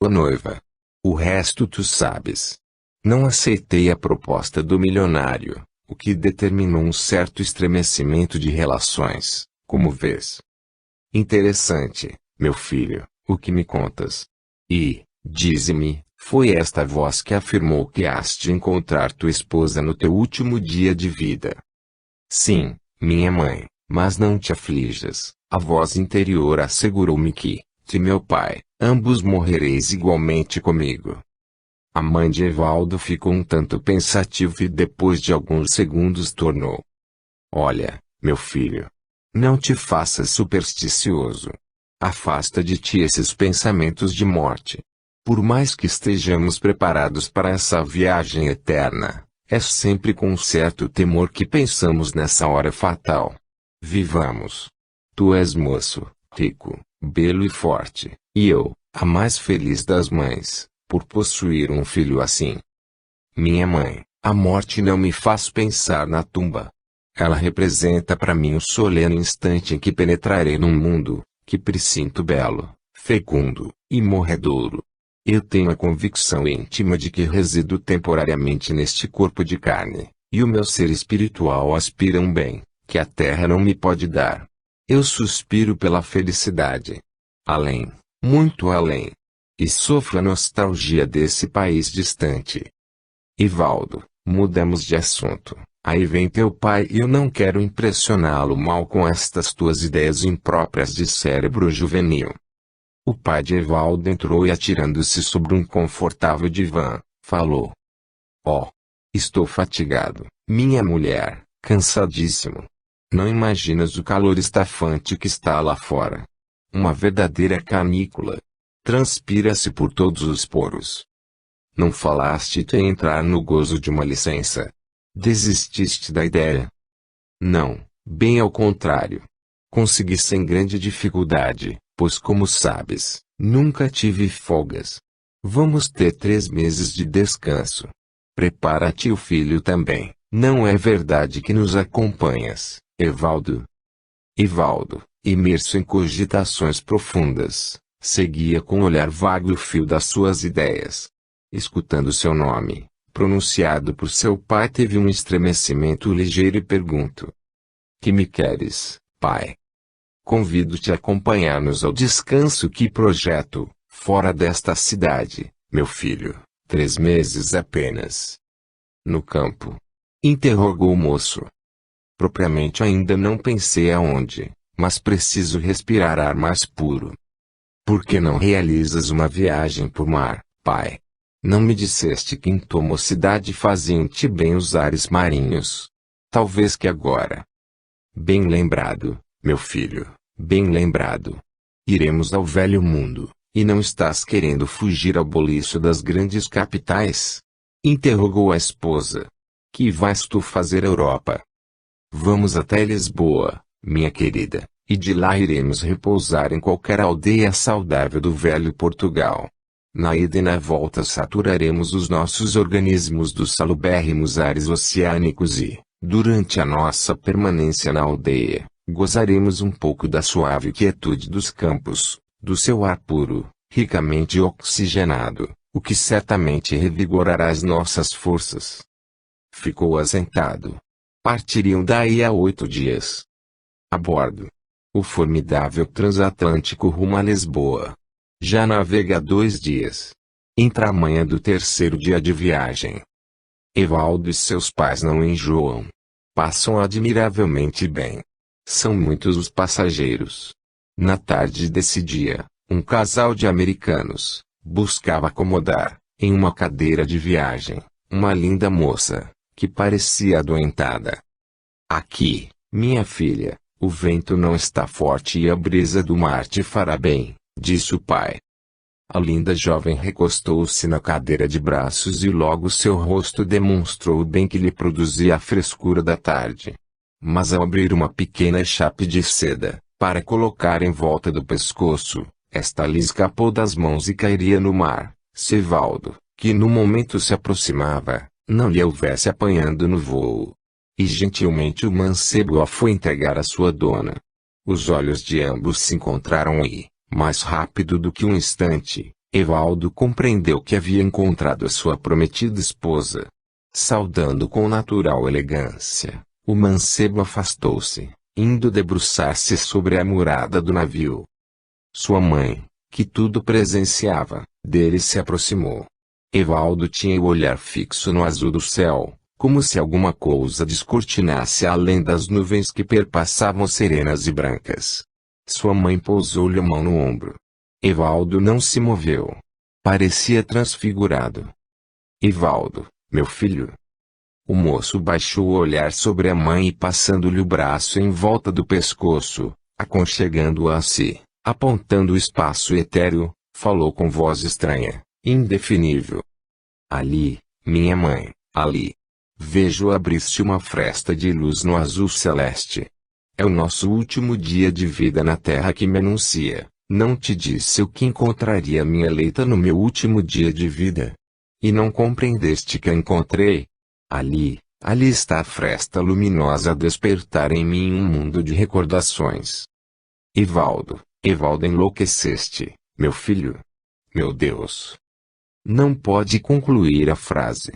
Ô noiva. O resto tu sabes. Não aceitei a proposta do milionário, o que determinou um certo estremecimento de relações, como vês. Interessante, meu filho, o que me contas? E, dize-me, foi esta voz que afirmou que has de encontrar tua esposa no teu último dia de vida. Sim, minha mãe, mas não te aflijas, a voz interior assegurou-me que, de meu pai, ambos morrereis igualmente comigo. A mãe de Evaldo ficou um tanto pensativa e depois de alguns segundos tornou. Olha, meu filho. Não te faças supersticioso. Afasta de ti esses pensamentos de morte. Por mais que estejamos preparados para essa viagem eterna, é sempre com um certo temor que pensamos nessa hora fatal. Vivamos. Tu és moço, rico, belo e forte, e eu, a mais feliz das mães, por possuir um filho assim. Minha mãe, a morte não me faz pensar na tumba. Ela representa para mim o solene instante em que penetrarei num mundo, que presinto belo, fecundo, e morredouro. Eu tenho a convicção íntima de que resido temporariamente neste corpo de carne, e o meu ser espiritual aspira a um bem, que a terra não me pode dar. Eu suspiro pela felicidade. Além, muito além. E sofro a nostalgia desse país distante. Evaldo, mudamos de assunto. Aí vem teu pai e eu não quero impressioná-lo mal com estas tuas ideias impróprias de cérebro juvenil. O pai de Evaldo entrou e atirando-se sobre um confortável divã, falou. Oh, estou fatigado, minha mulher, cansadíssimo. Não imaginas o calor estafante que está lá fora. Uma verdadeira canícula. Transpira-se por todos os poros. Não falaste-te em entrar no gozo de uma licença. Desististe da ideia? Não, bem ao contrário. Consegui sem grande dificuldade, pois como sabes, nunca tive folgas. Vamos ter 3 meses de descanso. Prepara-te o filho também, não é verdade que nos acompanhas, Evaldo? Evaldo, imerso em cogitações profundas, seguia com o olhar vago o fio das suas ideias. Escutando seu nome, pronunciado por seu pai, teve um estremecimento ligeiro e pergunto. Que me queres, pai? Convido-te a acompanhar-nos ao descanso que projeto, fora desta cidade, meu filho, 3 meses apenas. No campo? Interrogou o moço. Propriamente ainda não pensei aonde, mas preciso respirar ar mais puro. Por que não realizas uma viagem por mar, pai? Não me disseste que em tua mocidade faziam-te bem os ares marinhos? Talvez que agora. Bem lembrado, meu filho, bem lembrado. Iremos ao velho mundo, e não estás querendo fugir ao boliço das grandes capitais? Interrogou a esposa. Que vais tu fazer à Europa? Vamos até Lisboa, minha querida, e de lá iremos repousar em qualquer aldeia saudável do velho Portugal. Na ida e na volta saturaremos os nossos organismos dos salubérrimos ares oceânicos e, durante a nossa permanência na aldeia, gozaremos um pouco da suave quietude dos campos, do seu ar puro, ricamente oxigenado, o que certamente revigorará as nossas forças. Ficou assentado. Partiriam daí a 8 dias. A bordo. O formidável transatlântico rumo a Lisboa. Já navega há 2 dias. Entra a manhã do 3º dia de viagem. Evaldo e seus pais não enjoam. Passam admiravelmente bem. São muitos os passageiros. Na tarde desse dia, um casal de americanos buscava acomodar, em uma cadeira de viagem, uma linda moça, que parecia adoentada. Aqui, minha filha, o vento não está forte e a brisa do mar te fará bem, disse o pai. A linda jovem recostou-se na cadeira de braços e logo seu rosto demonstrou o bem que lhe produzia a frescura da tarde. Mas ao abrir uma pequena chape de seda, para colocar em volta do pescoço, esta lhe escapou das mãos e cairia no mar, se Evaldo, que no momento se aproximava, não lhe houvesse apanhando no voo. E gentilmente o mancebo a foi entregar à sua dona. Os olhos de ambos se encontraram e, mais rápido do que um instante, Evaldo compreendeu que havia encontrado a sua prometida esposa. Saudando com natural elegância, o mancebo afastou-se, indo debruçar-se sobre a murada do navio. Sua mãe, que tudo presenciava, dele se aproximou. Evaldo tinha o olhar fixo no azul do céu, como se alguma coisa descortinasse além das nuvens que perpassavam serenas e brancas. Sua mãe pousou-lhe a mão no ombro. Evaldo não se moveu. Parecia transfigurado. Evaldo, meu filho. O moço baixou o olhar sobre a mãe e passando-lhe o braço em volta do pescoço, aconchegando-a a si, apontando o espaço etéreo, falou com voz estranha, indefinível. Ali, minha mãe, ali. Vejo abrir-se uma fresta de luz no azul celeste. É o nosso último dia de vida na terra que me anuncia. Não te disse o que encontraria minha eleita no meu último dia de vida? E não compreendeste que a encontrei? Ali está a fresta luminosa a despertar em mim um mundo de recordações. Evaldo, enlouqueceste, meu filho? Meu Deus! Não pode concluir a frase.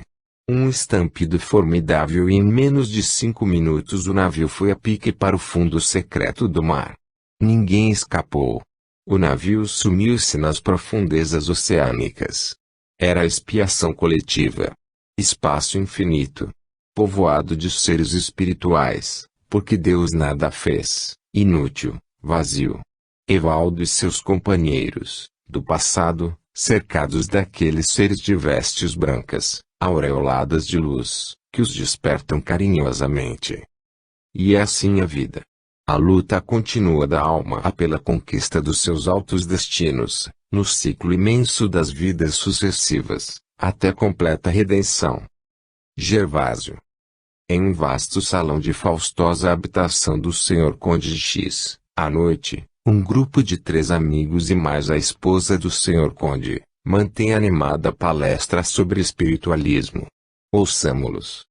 Um estampido formidável e em menos de 5 minutos o navio foi a pique para o fundo secreto do mar. Ninguém escapou. O navio sumiu-se nas profundezas oceânicas. Era a expiação coletiva. Espaço infinito. Povoado de seres espirituais, porque Deus nada fez, inútil, vazio. Evaldo e seus companheiros, do passado, cercados daqueles seres de vestes brancas, aureoladas de luz, que os despertam carinhosamente. E é assim a vida. A luta continua da alma pela conquista dos seus altos destinos, no ciclo imenso das vidas sucessivas, até completa redenção. Gervásio. Em um vasto salão de faustosa habitação do Sr. Conde X, à noite, um grupo de 3 amigos e mais a esposa do Sr. Conde, mantém animada palestra sobre espiritualismo. Ouçamo-los.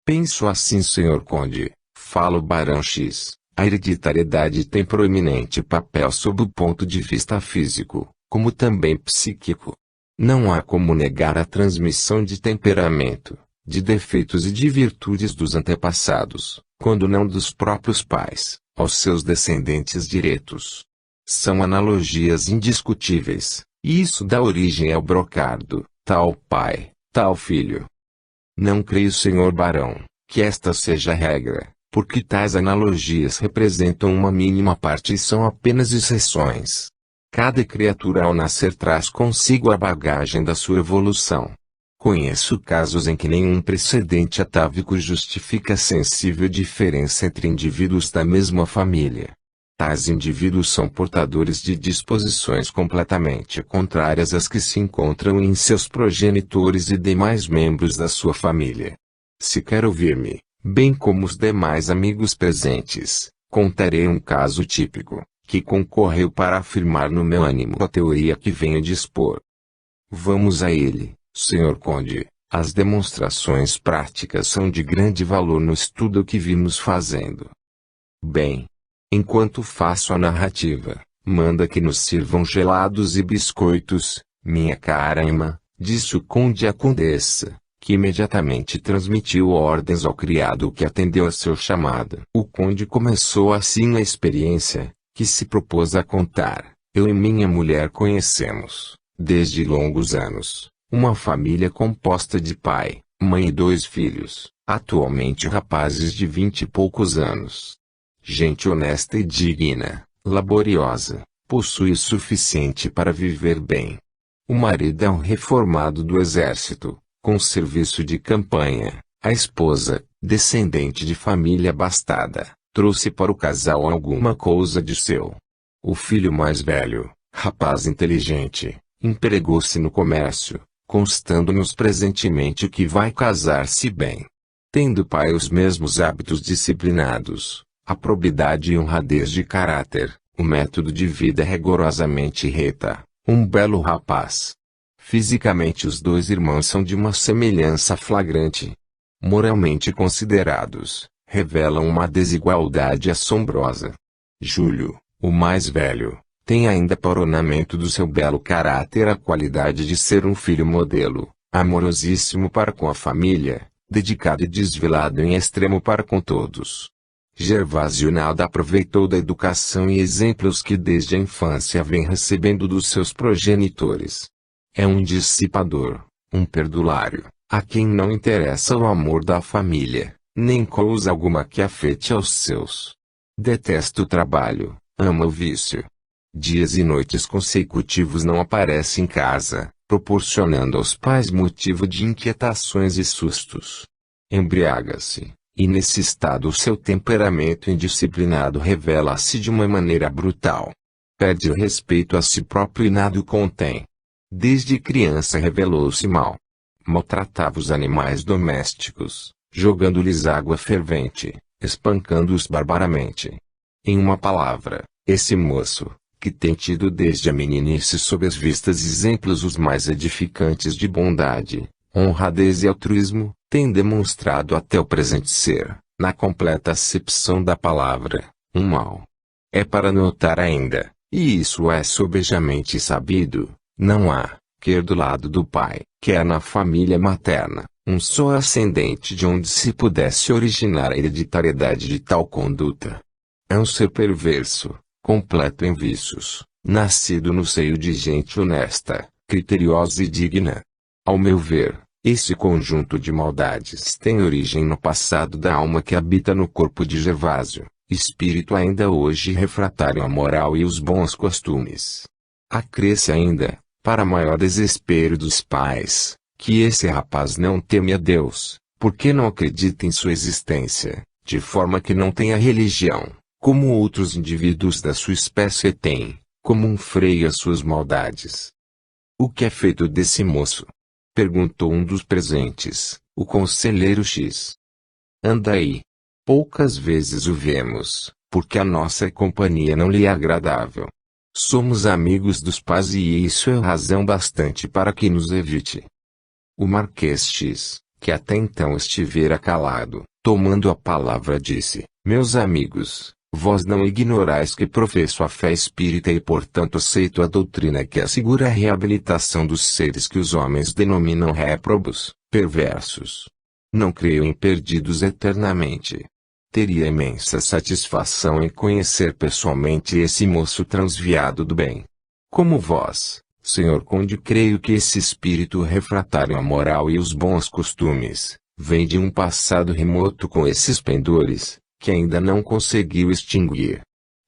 Penso assim, Sr. Conde, fala o Barão X. A hereditariedade tem proeminente papel sob o ponto de vista físico, como também psíquico. Não há como negar a transmissão de temperamento, de defeitos e de virtudes dos antepassados, quando não dos próprios pais, aos seus descendentes diretos. São analogias indiscutíveis, e isso dá origem ao brocardo, tal pai, tal filho. Não creio, Sr. Barão, que esta seja a regra, porque tais analogias representam uma mínima parte e são apenas exceções. Cada criatura ao nascer traz consigo a bagagem da sua evolução. Conheço casos em que nenhum precedente atávico justifica a sensível diferença entre indivíduos da mesma família. Tais indivíduos são portadores de disposições completamente contrárias às que se encontram em seus progenitores e demais membros da sua família. Se quer ouvir-me, bem como os demais amigos presentes, contarei um caso típico, que concorreu para afirmar no meu ânimo a teoria que venho de expor. Vamos a ele, Sr. Conde. As demonstrações práticas são de grande valor no estudo que vimos fazendo. Bem, enquanto faço a narrativa, manda que nos sirvam gelados e biscoitos, minha cara irmã, disse o conde à condessa, que imediatamente transmitiu ordens ao criado que atendeu a seu chamado. O conde começou assim a experiência, que se propôs a contar. Eu e minha mulher conhecemos, desde longos anos, uma família composta de pai, mãe e 2 filhos, atualmente rapazes de 20 e poucos anos. Gente honesta e digna, laboriosa, possui o suficiente para viver bem. O marido é um reformado do exército, com serviço de campanha. A esposa, descendente de família abastada, trouxe para o casal alguma coisa de seu. O filho mais velho, rapaz inteligente, empregou-se no comércio, constando-nos presentemente que vai casar-se bem. Tendo o pai os mesmos hábitos disciplinados, a probidade e honradez de caráter, o método de vida rigorosamente reta, um belo rapaz. Fisicamente os 2 irmãos são de uma semelhança flagrante. Moralmente considerados, revelam uma desigualdade assombrosa. Júlio, o mais velho, Tem ainda por ornamento do seu belo caráter a qualidade de ser um filho modelo, amorosíssimo para com a família, dedicado e desvelado em extremo para com todos. Gervásio nada aproveitou da educação e exemplos que desde a infância vem recebendo dos seus progenitores. É um dissipador, um perdulário, a quem não interessa o amor da família, nem coisa alguma que afete aos seus. Detesta o trabalho, ama o vício. Dias e noites consecutivos não aparece em casa, proporcionando aos pais motivo de inquietações e sustos. Embriaga-se, e nesse estado o seu temperamento indisciplinado revela-se de uma maneira brutal. Perde o respeito a si próprio e nada o contém. Desde criança revelou-se mau. Maltratava os animais domésticos, jogando-lhes água fervente, espancando-os barbaramente. Em uma palavra, esse moço, que tem tido desde a meninice sob as vistas exemplos os mais edificantes de bondade, honradez e altruísmo, tem demonstrado até o presente ser, na completa acepção da palavra, um mal. É para notar ainda, e isso é sobejamente sabido, não há, quer do lado do pai, quer na família materna, um só ascendente de onde se pudesse originar a hereditariedade de tal conduta. É um ser perverso, completo em vícios, nascido no seio de gente honesta, criteriosa e digna. Ao meu ver, esse conjunto de maldades tem origem no passado da alma que habita no corpo de Gervásio, espírito ainda hoje refratário à moral e os bons costumes. Acresce ainda, para maior desespero dos pais, que esse rapaz não teme a Deus, porque não acredita em sua existência, de forma que não tenha religião, como outros indivíduos da sua espécie têm, como um freio às suas maldades. O que é feito desse moço? Perguntou um dos presentes, o conselheiro X. Anda aí. Poucas vezes o vemos, porque a nossa companhia não lhe é agradável. Somos amigos dos pais e isso é razão bastante para que nos evite. O Marquês X, que até então estivera calado, tomando a palavra disse, meus amigos, vós não ignorais que professo a fé espírita e portanto aceito a doutrina que assegura a reabilitação dos seres que os homens denominam réprobos, perversos. Não creio em perdidos eternamente. Teria imensa satisfação em conhecer pessoalmente esse moço transviado do bem. Como vós, senhor conde, creio que esse espírito refratário à moral e os bons costumes, vem de um passado remoto com esses pendores, que ainda não conseguiu extinguir.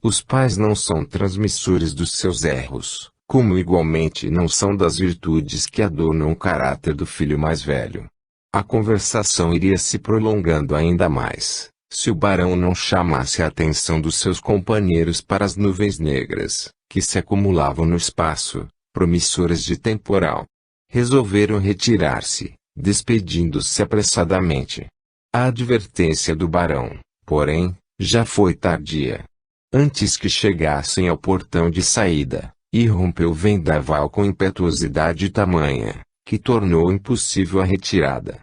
Os pais não são transmissores dos seus erros, como igualmente não são das virtudes que adornam o caráter do filho mais velho. A conversação iria se prolongando ainda mais, se o barão não chamasse a atenção dos seus companheiros para as nuvens negras, que se acumulavam no espaço, promissoras de temporal. Resolveram retirar-se, despedindo-se apressadamente. A advertência do barão, porém, já foi tardia. Antes que chegassem ao portão de saída, irrompeu o vendaval com impetuosidade tamanha, que tornou impossível a retirada.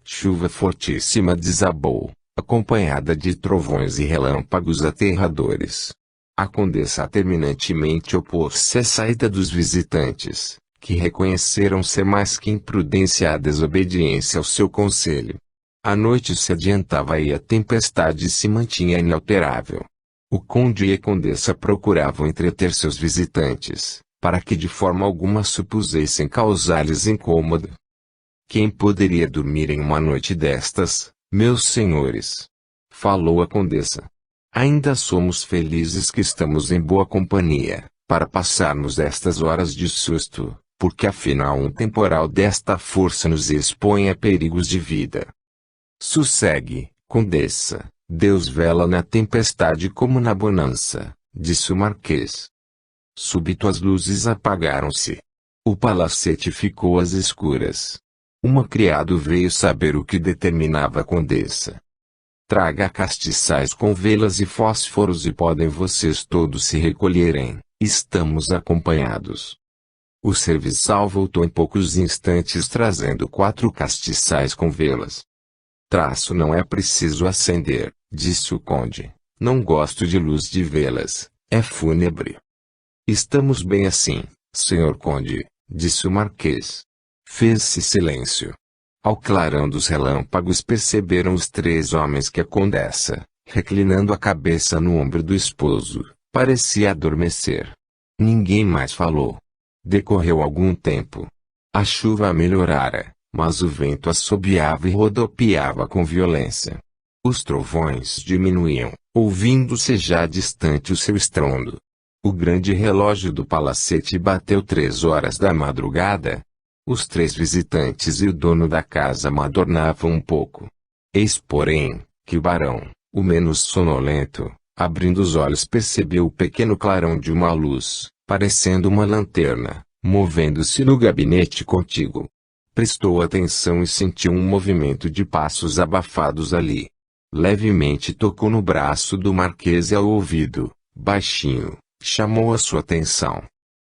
Chuva fortíssima desabou, acompanhada de trovões e relâmpagos aterradores. A condessa terminantemente opôs-se à saída dos visitantes, que reconheceram ser mais que imprudência a desobediência ao seu conselho. A noite se adiantava e a tempestade se mantinha inalterável. O conde e a condessa procuravam entreter seus visitantes, para que de forma alguma supusessem causar-lhes incômodo. Quem poderia dormir em uma noite destas, meus senhores? Falou a condessa. Ainda somos felizes que estamos em boa companhia, para passarmos estas horas de susto, porque afinal um temporal desta força nos expõe a perigos de vida. Sossegue, condessa, Deus vela na tempestade como na bonança, disse o marquês. Súbito as luzes apagaram-se. O palacete ficou às escuras. Uma criado veio saber o que determinava a condessa. Traga castiçais com velas e fósforos e podem vocês todos se recolherem, estamos acompanhados. O serviçal voltou em poucos instantes trazendo 4 castiçais com velas. Traço não é preciso acender, disse o conde, não gosto de luz de velas, é fúnebre. Estamos bem assim, senhor conde, disse o marquês. Fez-se silêncio. Ao clarão dos relâmpagos perceberam os três homens que a condessa, reclinando a cabeça no ombro do esposo, parecia adormecer. Ninguém mais falou. Decorreu algum tempo. A chuva melhorara, mas o vento assobiava e rodopiava com violência. Os trovões diminuíam, ouvindo-se já distante o seu estrondo. O grande relógio do palacete bateu 3 horas da madrugada. Os três visitantes e o dono da casa madornavam um pouco. Eis, porém, que o barão, o menos sonolento, abrindo os olhos percebeu o pequeno clarão de uma luz, parecendo uma lanterna, movendo-se no gabinete contíguo. Prestou atenção e sentiu um movimento de passos abafados ali. Levemente tocou no braço do marquês e ao ouvido, baixinho, chamou a sua atenção.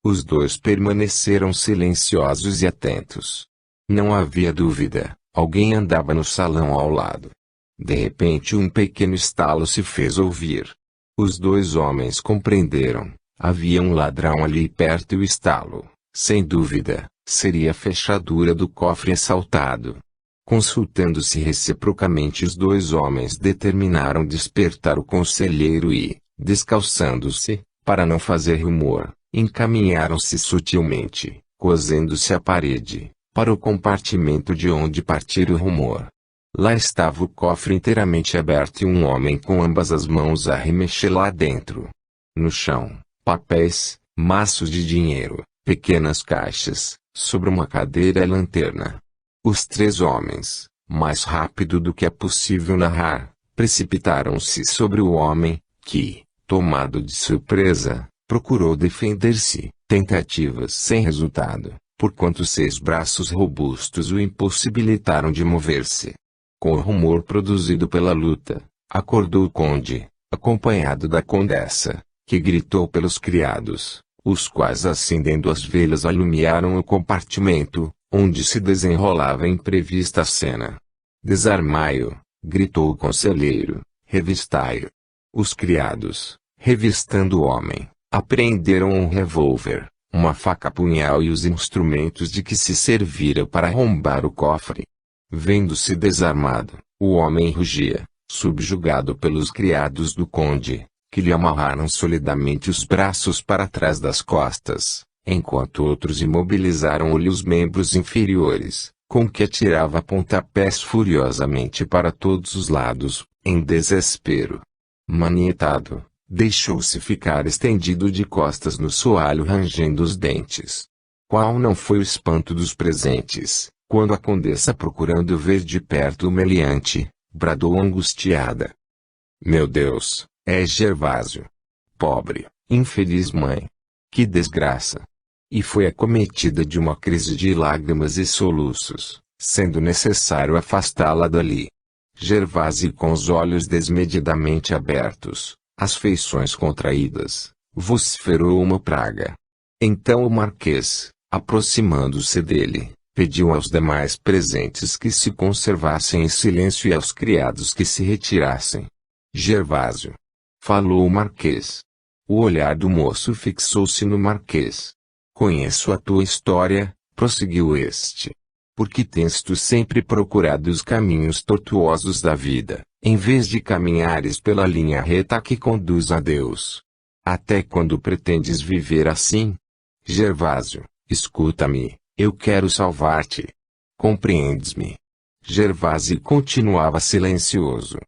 Os dois permaneceram silenciosos e atentos. Não havia dúvida, alguém andava no salão ao lado. De repente um pequeno estalo se fez ouvir. Os dois homens compreenderam, havia um ladrão ali perto e o estalo, sem dúvida, seria a fechadura do cofre assaltado. Consultando-se reciprocamente os dois homens determinaram despertar o conselheiro e, descalçando-se, para não fazer rumor, encaminharam-se sutilmente, cosendo-se à parede, para o compartimento de onde partira o rumor. Lá estava o cofre inteiramente aberto e um homem com ambas as mãos a remexer lá dentro. No chão, papéis, maços de dinheiro, pequenas caixas, sobre uma cadeira e lanterna. Os três homens, mais rápido do que é possível narrar, precipitaram-se sobre o homem, que, tomado de surpresa, procurou defender-se, tentativas sem resultado, porquanto 6 braços robustos o impossibilitaram de mover-se. Com o rumor produzido pela luta, acordou o conde, acompanhado da condessa, que gritou pelos criados, os quais acendendo as velas alumiaram o compartimento, onde se desenrolava a imprevista cena. Desarmai-o, gritou o conselheiro, revistai-o. Os criados, revistando o homem, apreenderam um revólver, uma faca-punhal e os instrumentos de que se servira para arrombar o cofre. Vendo-se desarmado, o homem rugia, subjugado pelos criados do conde, que lhe amarraram solidamente os braços para trás das costas, enquanto outros imobilizaram-lhe os membros inferiores, com que atirava pontapés furiosamente para todos os lados, em desespero. Manietado, deixou-se ficar estendido de costas no soalho rangendo os dentes. Qual não foi o espanto dos presentes, quando a condessa, procurando ver de perto o meliante, bradou angustiada: "Meu Deus, é Gervásio! Pobre, infeliz mãe! Que desgraça!" E foi acometida de uma crise de lágrimas e soluços, sendo necessário afastá-la dali. Gervásio, com os olhos desmedidamente abertos, as feições contraídas, vociferou uma praga. Então o marquês, aproximando-se dele, pediu aos demais presentes que se conservassem em silêncio e aos criados que se retirassem. "Gervásio", falou o marquês. O olhar do moço fixou-se no marquês. "Conheço a tua história", prosseguiu este. "Por que tens tu sempre procurado os caminhos tortuosos da vida, em vez de caminhares pela linha reta que conduz a Deus? Até quando pretendes viver assim? Gervásio, escuta-me, eu quero salvar-te. Compreendes-me?" Gervásio continuava silencioso.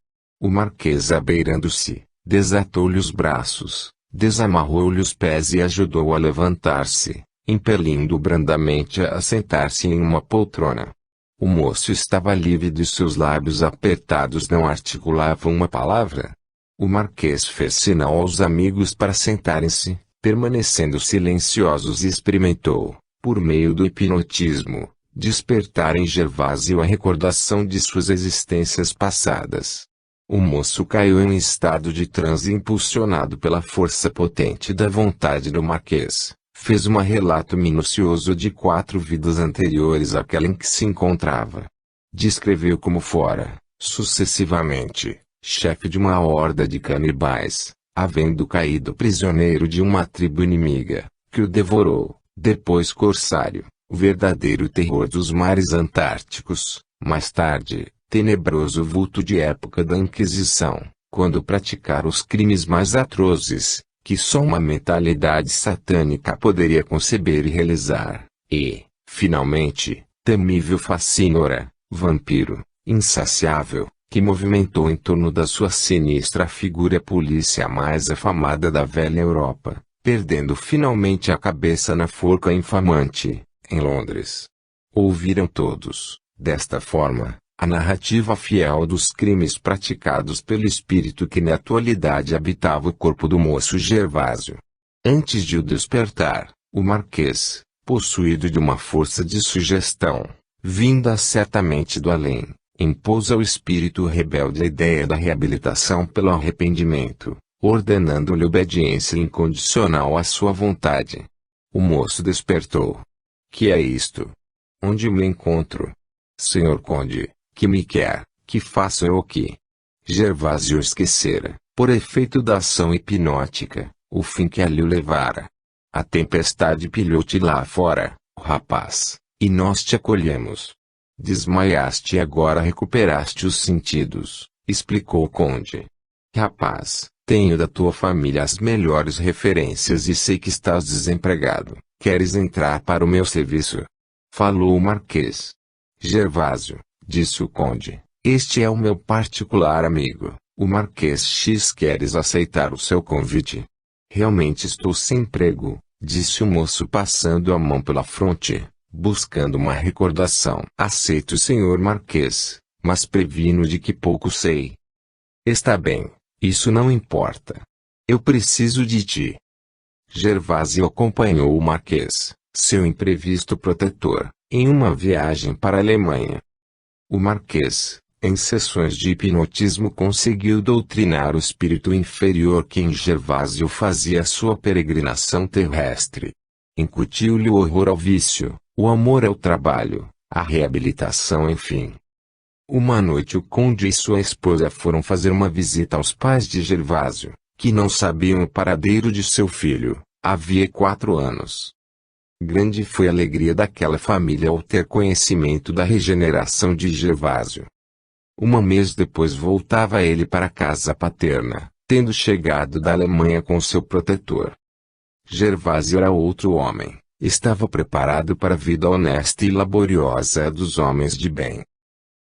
O marquês, abeirando-se, desatou-lhe os braços, desamarrou-lhe os pés e ajudou a levantar-se, impelindo-o brandamente a sentar-se em uma poltrona. O moço estava lívido e seus lábios apertados não articulavam uma palavra. O marquês fez sinal aos amigos para sentarem-se, permanecendo silenciosos, e experimentou, por meio do hipnotismo, despertar em Gervásio a recordação de suas existências passadas. O moço caiu em um estado de transe impulsionado pela força potente da vontade do marquês. Fez um relato minucioso de 4 vidas anteriores àquela em que se encontrava. Descreveu como fora, sucessivamente, chefe de uma horda de canibais, havendo caído prisioneiro de uma tribo inimiga, que o devorou, depois corsário, o verdadeiro terror dos mares antárticos, mais tarde, tenebroso vulto de época da Inquisição, quando praticara os crimes mais atrozes, que só uma mentalidade satânica poderia conceber e realizar, e, finalmente, temível Facínora, vampiro, insaciável, que movimentou em torno da sua sinistra figura a polícia mais afamada da velha Europa, perdendo finalmente a cabeça na forca infamante, em Londres. Ouviram todos, desta forma, a narrativa fiel dos crimes praticados pelo espírito que na atualidade habitava o corpo do moço Gervásio. Antes de o despertar, o Marquês, possuído de uma força de sugestão, vinda certamente do além, impôs ao espírito rebelde a ideia da reabilitação pelo arrependimento, ordenando-lhe obediência incondicional à sua vontade. O moço despertou. Que é isto? Onde me encontro? Senhor Conde, que me quer, que faço eu aqui? Gervásio esquecera, por efeito da ação hipnótica, o fim que ali o levara. A tempestade pilhou-te lá fora, rapaz, e nós te acolhemos. Desmaiaste e agora recuperaste os sentidos, explicou o conde. Rapaz, tenho da tua família as melhores referências e sei que estás desempregado. Queres entrar para o meu serviço? Falou o Marquês. Gervásio, disse o conde, este é o meu particular amigo, o Marquês X. Queres aceitar o seu convite? Realmente estou sem emprego, disse o moço passando a mão pela fronte, buscando uma recordação. Aceito, senhor Marquês, mas previno de que pouco sei. Está bem, isso não importa. Eu preciso de ti. Gervásio acompanhou o Marquês, seu imprevisto protetor, em uma viagem para a Alemanha. O Marquês, em sessões de hipnotismo, conseguiu doutrinar o espírito inferior que em Gervásio fazia sua peregrinação terrestre. Incutiu-lhe o horror ao vício, o amor ao trabalho, a reabilitação, enfim. Uma noite o conde e sua esposa foram fazer uma visita aos pais de Gervásio, que não sabiam o paradeiro de seu filho, havia 4 anos. Grande foi a alegria daquela família ao ter conhecimento da regeneração de Gervásio. 1 mês depois voltava ele para a casa paterna, tendo chegado da Alemanha com seu protetor. Gervásio era outro homem, estava preparado para a vida honesta e laboriosa dos homens de bem.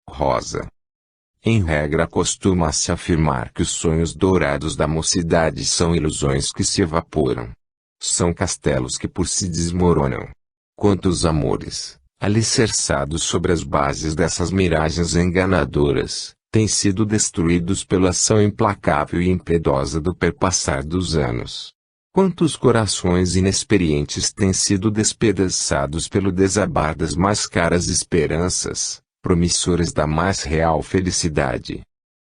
Rosa. Em regra costuma-se afirmar que os sonhos dourados da mocidade são ilusões que se evaporam. São castelos que por si desmoronam. Quantos amores, alicerçados sobre as bases dessas miragens enganadoras, têm sido destruídos pela ação implacável e impiedosa do perpassar dos anos. Quantos corações inexperientes têm sido despedaçados pelo desabar das mais caras esperanças, promissoras da mais real felicidade.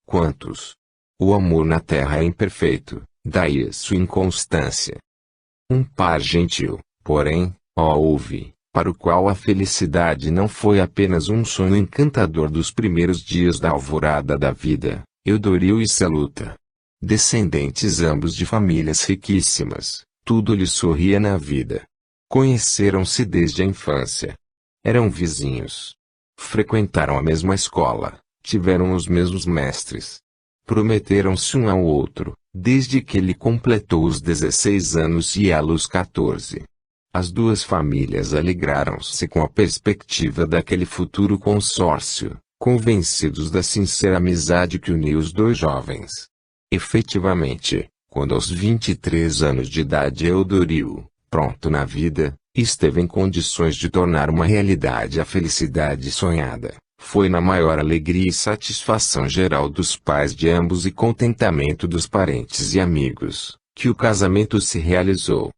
Quantos? O amor na terra é imperfeito, daí sua inconstância. Um par gentil, porém, houve, para o qual a felicidade não foi apenas um sonho encantador dos primeiros dias da alvorada da vida, Eudoril e Celuta. Descendentes ambos de famílias riquíssimas, tudo lhes sorria na vida. Conheceram-se desde a infância. Eram vizinhos. Frequentaram a mesma escola, tiveram os mesmos mestres. Prometeram-se um ao outro, desde que ele completou os 16 anos e ela os 14. As duas famílias alegraram-se com a perspectiva daquele futuro consórcio, convencidos da sincera amizade que unia os dois jovens. Efetivamente, quando aos 23 anos de idade Eudoril, pronto na vida, esteve em condições de tornar uma realidade a felicidade sonhada, foi na maior alegria e satisfação geral dos pais de ambos e contentamento dos parentes e amigos, que o casamento se realizou.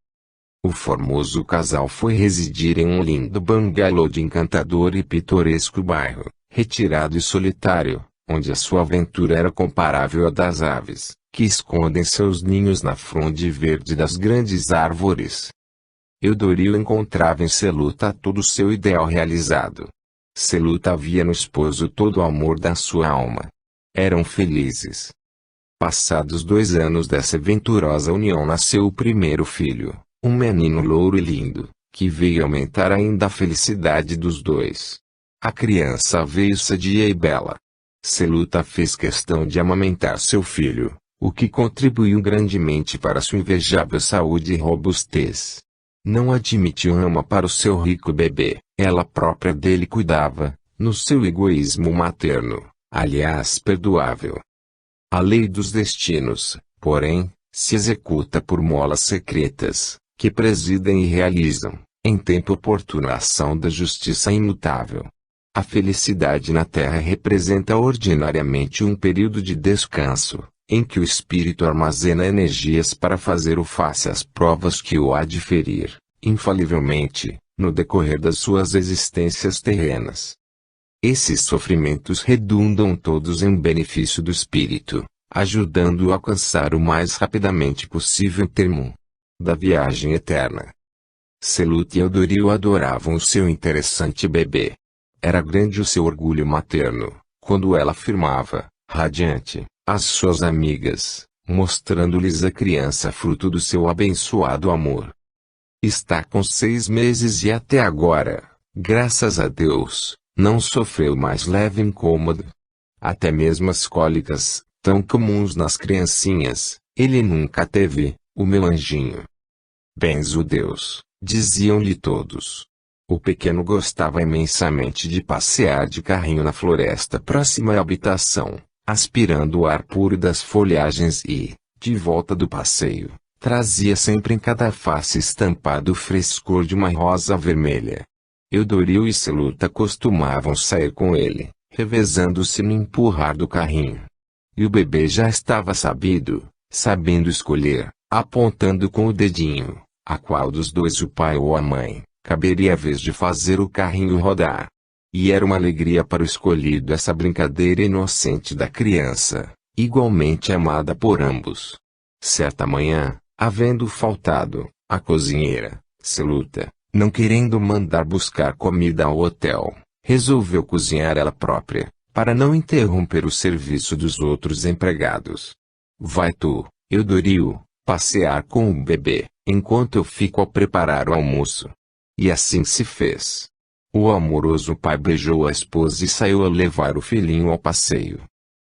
O formoso casal foi residir em um lindo bangalô de encantador e pitoresco bairro, retirado e solitário, onde a sua aventura era comparável à das aves, que escondem seus ninhos na fronde verde das grandes árvores. Eudoril encontrava em Celuta todo o seu ideal realizado. Celuta havia no esposo todo o amor da sua alma. Eram felizes. Passados 2 anos dessa venturosa união nasceu o primeiro filho, Um menino louro e lindo, que veio aumentar ainda a felicidade dos dois. A criança veio sadia e bela. Seluta fez questão de amamentar seu filho, o que contribuiu grandemente para sua invejável saúde e robustez. Não admitiu ama para o seu rico bebê, ela própria dele cuidava, no seu egoísmo materno, aliás perdoável. A lei dos destinos, porém, se executa por molas secretas, que presidem e realizam, em tempo oportuno, a ação da justiça imutável. A felicidade na Terra representa ordinariamente um período de descanso, em que o espírito armazena energias para fazer o face às provas que o há de ferir, infalivelmente, no decorrer das suas existências terrenas. Esses sofrimentos redundam todos em benefício do espírito, ajudando-o a alcançar o mais rapidamente possível o termo da viagem eterna. Seluta e Eudoril adoravam o seu interessante bebê. Era grande o seu orgulho materno, quando ela afirmava, radiante, às suas amigas, mostrando-lhes a criança fruto do seu abençoado amor. Está com 6 meses e até agora, graças a Deus, não sofreu mais leve incômodo. Até mesmo as cólicas, tão comuns nas criancinhas, ele nunca teve, o meu anjinho. Benzo Deus, diziam-lhe todos. O pequeno gostava imensamente de passear de carrinho na floresta próxima à habitação, aspirando o ar puro das folhagens e, de volta do passeio, trazia sempre em cada face estampado o frescor de uma rosa vermelha. Eudoril e Seluta costumavam sair com ele, revezando-se no empurrar do carrinho. E o bebê já estava sabendo escolher, apontando com o dedinho, a qual dos dois, o pai ou a mãe, caberia a vez de fazer o carrinho rodar. E era uma alegria para o escolhido essa brincadeira inocente da criança, igualmente amada por ambos. Certa manhã, havendo faltado, a cozinheira, Seluta, não querendo mandar buscar comida ao hotel, resolveu cozinhar ela própria, para não interromper o serviço dos outros empregados. Vai tu, Eudoril, passear com o bebê, enquanto eu fico a preparar o almoço. E assim se fez. O amoroso pai beijou a esposa e saiu a levar o filhinho ao passeio.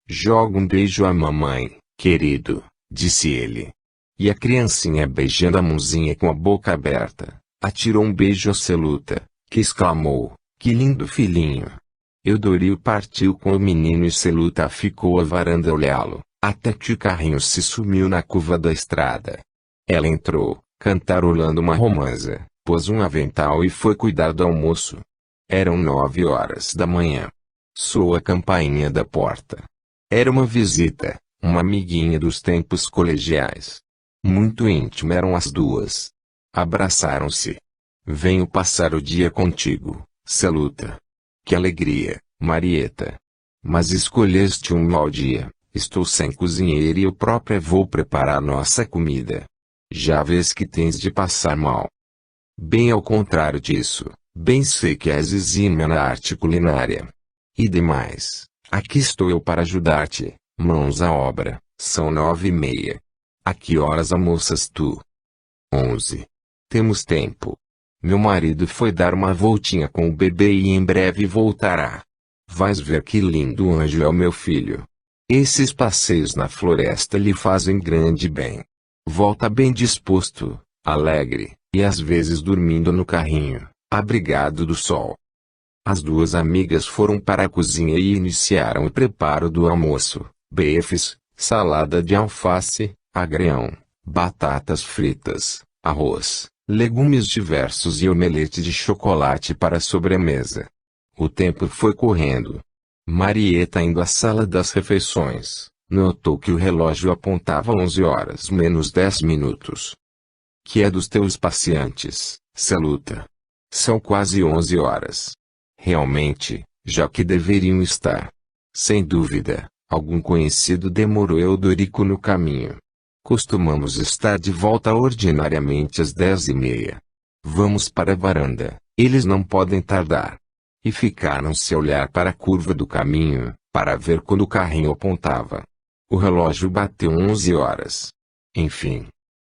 Joga um beijo à mamãe, querido, disse ele. E a criancinha, beijando a mãozinha com a boca aberta, atirou um beijo a Seluta, que exclamou, que lindo filhinho. Eudoril partiu com o menino e Seluta ficou à varanda a olhá-lo, até que o carrinho se sumiu na curva da estrada. Ela entrou, cantarolando uma romanza, pôs um avental e foi cuidar do almoço. Eram 9 horas da manhã. Soou a campainha da porta. Era uma visita, uma amiguinha dos tempos colegiais. Muito íntima eram as duas. Abraçaram-se. Venho passar o dia contigo, Seluta. Que alegria, Marieta. Mas escolheste um mau dia. Estou sem cozinheiro e eu própria vou preparar nossa comida. Já vês que tens de passar mal. Bem ao contrário disso, bem sei que és exímia na arte culinária. E demais, aqui estou eu para ajudar-te, mãos à obra. São 9h30. A que horas almoças tu? 11. Temos tempo. Meu marido foi dar uma voltinha com o bebê e em breve voltará. Vais ver que lindo anjo é o meu filho. Esses passeios na floresta lhe fazem grande bem. Volta bem disposto, alegre, e às vezes dormindo no carrinho, abrigado do sol. As duas amigas foram para a cozinha e iniciaram o preparo do almoço: bifes, salada de alface, agrião, batatas fritas, arroz, legumes diversos e omelete de chocolate para a sobremesa. O tempo foi correndo. Marieta, indo à sala das refeições, notou que o relógio apontava 11 horas menos 10 minutos. Que é dos teus passeantes, Seluta? São quase 11 horas. Realmente, já que deveriam estar. Sem dúvida, algum conhecido demorou Eudorico no caminho. Costumamos estar de volta ordinariamente às 10h30. Vamos para a varanda, eles não podem tardar. E ficaram-se a olhar para a curva do caminho, para ver quando o carrinho apontava. O relógio bateu 11 horas. Enfim,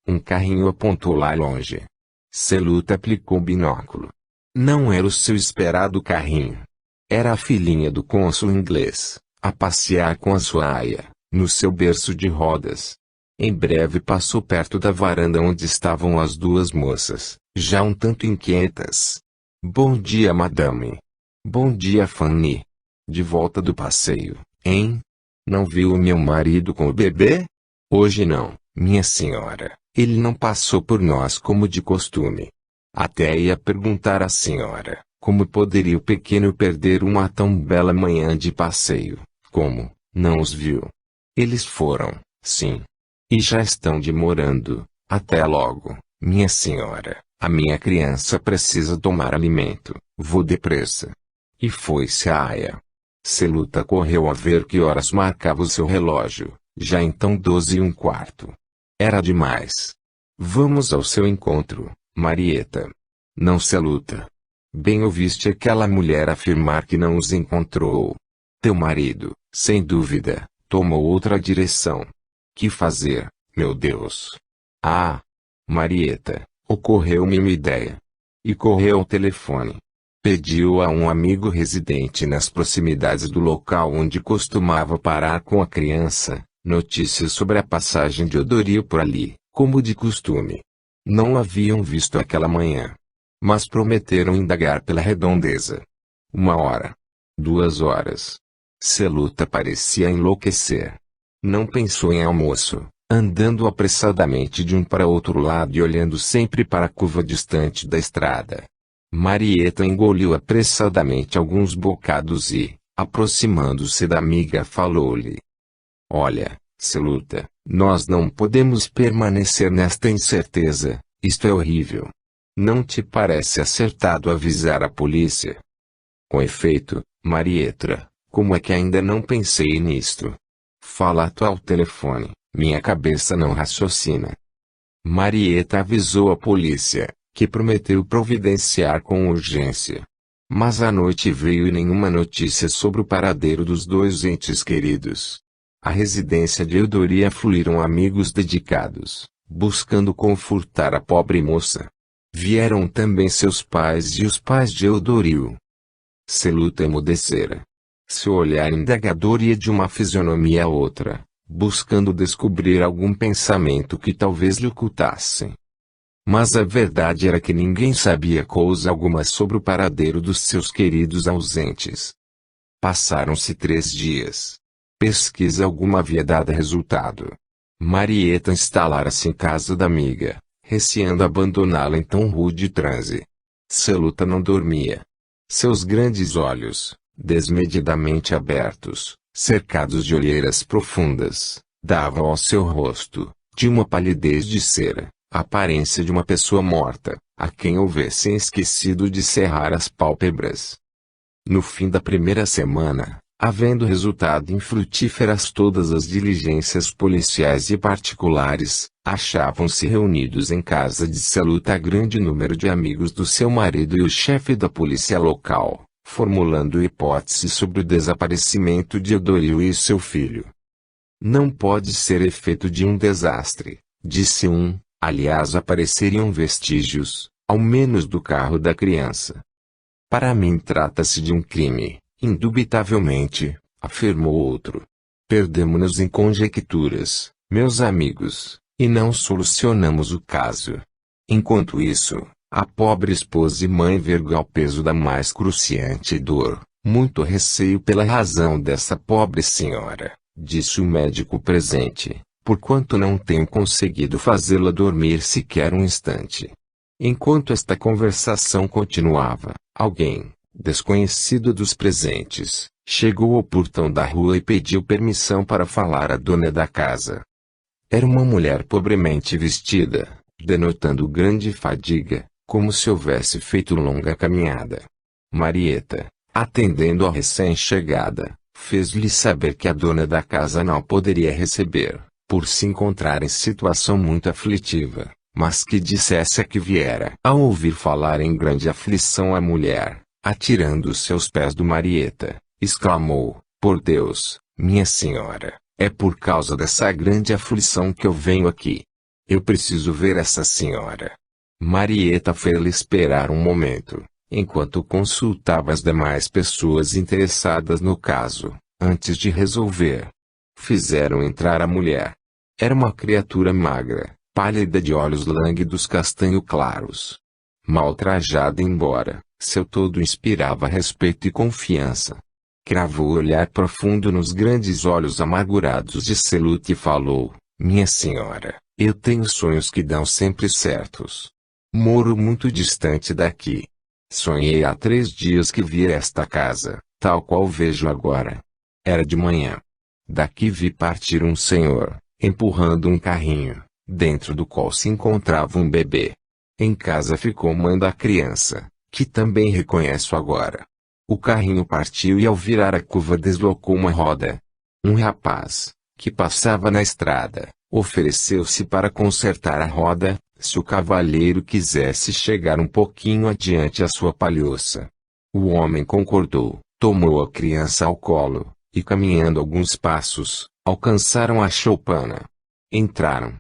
um carrinho apontou lá longe. Celuta aplicou o binóculo. Não era o seu esperado carrinho. Era a filhinha do cônsul inglês, a passear com a sua aia, no seu berço de rodas. Em breve passou perto da varanda onde estavam as duas moças, já um tanto inquietas. Bom dia, madame. Bom dia, Fanny. De volta do passeio, hein? Não viu o meu marido com o bebê? Hoje não, minha senhora. Ele não passou por nós como de costume. Até ia perguntar à senhora, como poderia o pequeno perder uma tão bela manhã de passeio, como, não os viu? Eles foram, sim. E já estão demorando. Até logo, minha senhora. A minha criança precisa tomar alimento. Vou depressa. E foi-se a aia. Celuta correu a ver que horas marcava o seu relógio. Já então 12:15. Era demais. Vamos ao seu encontro, Marieta. Não, Celuta. Bem ouviste aquela mulher afirmar que não os encontrou. Teu marido, sem dúvida, tomou outra direção. Que fazer, meu Deus? Ah! Marieta, ocorreu-me uma ideia. E correu ao telefone. Pediu a um amigo residente nas proximidades do local onde costumava parar com a criança, notícias sobre a passagem de Odorio por ali, como de costume. Não haviam visto aquela manhã. Mas prometeram indagar pela redondeza. 1 hora. 2 horas. Celuta parecia enlouquecer. Não pensou em almoço, andando apressadamente de um para outro lado e olhando sempre para a curva distante da estrada. Marieta engoliu apressadamente alguns bocados e, aproximando-se da amiga, falou-lhe: Olha, Celuta, nós não podemos permanecer nesta incerteza, isto é horrível. Não te parece acertado avisar a polícia? Com efeito, Marieta, como é que ainda não pensei nisto? Fala tu ao telefone, minha cabeça não raciocina. Marieta avisou a polícia, que prometeu providenciar com urgência. Mas a noite veio e nenhuma notícia sobre o paradeiro dos dois entes queridos. À residência de Eudória fluíram amigos dedicados, buscando confortar a pobre moça. Vieram também seus pais e os pais de Eudório. Celuta emudecera. Seu olhar indagador ia de uma fisionomia a outra, buscando descobrir algum pensamento que talvez lhe ocultassem. Mas a verdade era que ninguém sabia coisa alguma sobre o paradeiro dos seus queridos ausentes. Passaram-se 3 dias. Pesquisa alguma havia dado resultado. Marieta instalara-se em casa da amiga, receando abandoná-la em tão rude transe. Celuta não dormia. Seus grandes olhos, desmedidamente abertos, cercados de olheiras profundas, davam ao seu rosto, de uma palidez de cera, a aparência de uma pessoa morta, a quem houvessem esquecido de cerrar as pálpebras. No fim da primeira semana, havendo resultado infrutíferas todas as diligências policiais e particulares, achavam-se reunidos em casa de Celuta grande número de amigos do seu marido e o chefe da polícia local, formulando hipóteses sobre o desaparecimento de Eudório e seu filho. Não pode ser efeito de um desastre, disse um, aliás apareceriam vestígios, ao menos do carro da criança. Para mim trata-se de um crime, indubitavelmente, afirmou outro. Perdemo-nos em conjecturas, meus amigos, e não solucionamos o caso. Enquanto isso, a pobre esposa e mãe verga o peso da mais cruciante dor, muito receio pela razão dessa pobre senhora, disse o médico presente, porquanto não tenho conseguido fazê-la dormir sequer um instante. Enquanto esta conversação continuava, alguém, desconhecido dos presentes, chegou ao portão da rua e pediu permissão para falar à dona da casa. Era uma mulher pobremente vestida, denotando grande fadiga, como se houvesse feito longa caminhada. Marieta, atendendo à recém-chegada, fez-lhe saber que a dona da casa não poderia receber, por se encontrar em situação muito aflitiva, mas que dissesse a que viera. Ao ouvir falar em grande aflição a mulher, atirando os seus pés do Marieta, exclamou: por Deus, minha senhora, é por causa dessa grande aflição que eu venho aqui. Eu preciso ver essa senhora. Marieta fez-lhe esperar um momento, enquanto consultava as demais pessoas interessadas no caso, antes de resolver. Fizeram entrar a mulher. Era uma criatura magra, pálida de olhos lânguidos castanho claros. Mal trajada embora, seu todo inspirava respeito e confiança. Cravou o olhar profundo nos grandes olhos amargurados de Celuta e falou: "Minha senhora, eu tenho sonhos que dão sempre certos. Moro muito distante daqui. Sonhei há 3 dias que vi esta casa, tal qual vejo agora. Era de manhã. Daqui vi partir um senhor, empurrando um carrinho, dentro do qual se encontrava um bebê. Em casa ficou mãe da criança, que também reconheço agora. O carrinho partiu e ao virar a curva deslocou uma roda. Um rapaz, que passava na estrada, ofereceu-se para consertar a roda, se o cavalheiro quisesse chegar um pouquinho adiante à sua palhoça. O homem concordou, tomou a criança ao colo, e caminhando alguns passos, alcançaram a choupana. Entraram.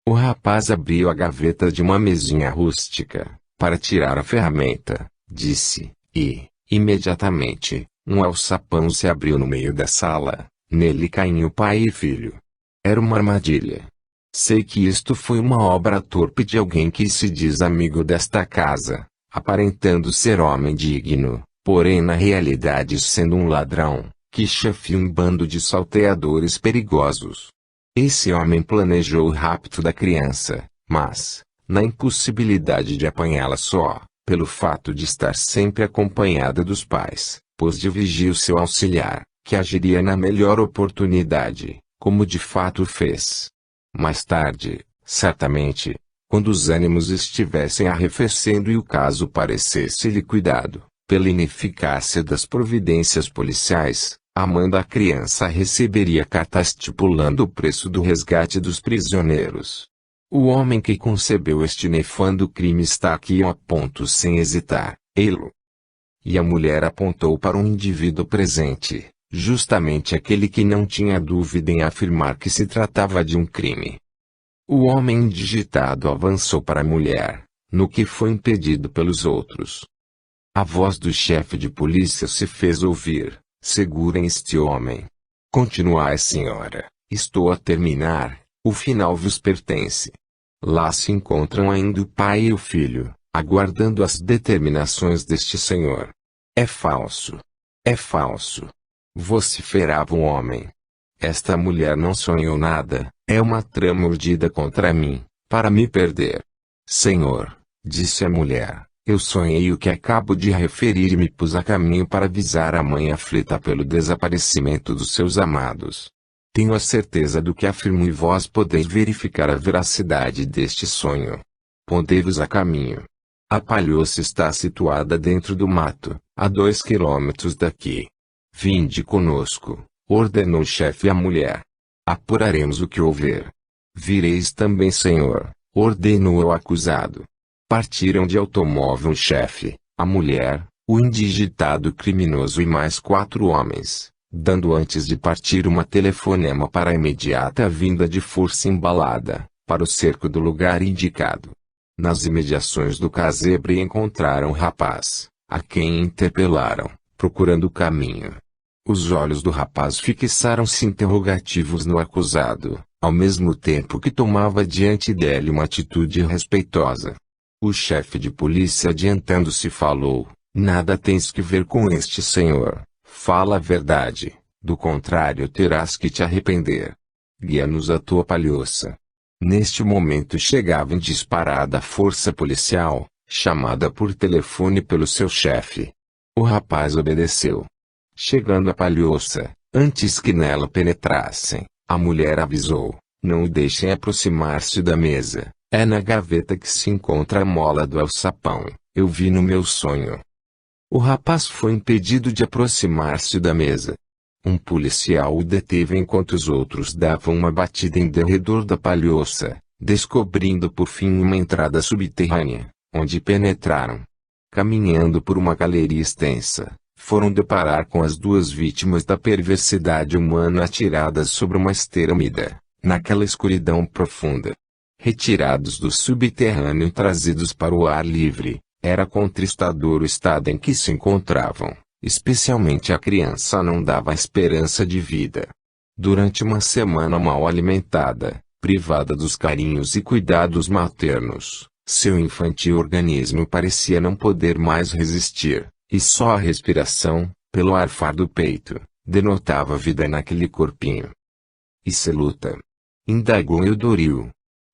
O rapaz abriu a gaveta de uma mesinha rústica, para tirar a ferramenta, disse, e, imediatamente, um alçapão se abriu no meio da sala, nele caíam pai e filho. Era uma armadilha. Sei que isto foi uma obra torpe de alguém que se diz amigo desta casa, aparentando ser homem digno, porém na realidade sendo um ladrão, que chefia um bando de salteadores perigosos. Esse homem planejou o rapto da criança, mas, na impossibilidade de apanhá-la só, pelo fato de estar sempre acompanhada dos pais, pôs de vigia o seu auxiliar, que agiria na melhor oportunidade, como de fato fez. Mais tarde, certamente, quando os ânimos estivessem arrefecendo e o caso parecesse liquidado, pela ineficácia das providências policiais, a mãe da criança receberia carta estipulando o preço do resgate dos prisioneiros. O homem que concebeu este nefando crime está aqui a ponto sem hesitar, ei-lo. E a mulher apontou para um indivíduo presente, justamente aquele que não tinha dúvida em afirmar que se tratava de um crime. O homem indigitado avançou para a mulher, no que foi impedido pelos outros. A voz do chefe de polícia se fez ouvir: "Segurem este homem. Continuai, senhora, estou a terminar, o final vos pertence." Lá se encontram ainda o pai e o filho, aguardando as determinações deste senhor. "É falso. É falso." Vociferava o homem. "Esta mulher não sonhou nada, é uma trama urdida contra mim, para me perder." "Senhor," disse a mulher, "eu sonhei o que acabo de referir e me pus a caminho para avisar a mãe aflita pelo desaparecimento dos seus amados. Tenho a certeza do que afirmo e vós podeis verificar a veracidade deste sonho. Pondei-vos a caminho. A palhoça está situada dentro do mato, a 2 quilômetros daqui. Vinde conosco," ordenou o chefe à mulher. "Apuraremos o que houver." "Vireis também, senhor," ordenou o acusado. Partiram de automóvel o chefe, a mulher, o indigitado criminoso e mais 4 homens, dando antes de partir uma telefonema para a imediata vinda de força embalada, para o cerco do lugar indicado. Nas imediações do casebre encontraram o rapaz, a quem interpelaram, procurando o caminho. Os olhos do rapaz fixaram-se interrogativos no acusado, ao mesmo tempo que tomava diante dele uma atitude respeitosa. O chefe de polícia adiantando-se falou: "Nada tens que ver com este senhor, fala a verdade, do contrário terás que te arrepender. Guia-nos a tua palhoça." Neste momento chegava em disparada a força policial, chamada por telefone pelo seu chefe. O rapaz obedeceu. Chegando à palhoça, antes que nela penetrassem, a mulher avisou: "Não o deixem aproximar-se da mesa, é na gaveta que se encontra a mola do alçapão, eu vi no meu sonho." O rapaz foi impedido de aproximar-se da mesa. Um policial o deteve enquanto os outros davam uma batida em derredor da palhoça, descobrindo por fim uma entrada subterrânea, onde penetraram. Caminhando por uma galeria extensa, foram deparar com as 2 vítimas da perversidade humana atiradas sobre uma esteira úmida, naquela escuridão profunda. retirados do subterrâneo e trazidos para o ar livre. Era contristador o estado em que se encontravam, especialmente a criança não dava esperança de vida. Durante uma semana mal alimentada, privada dos carinhos e cuidados maternos, seu infantil organismo parecia não poder mais resistir, e só a respiração, pelo arfar do peito, denotava vida naquele corpinho. E Seluta? Indagou Eudoril.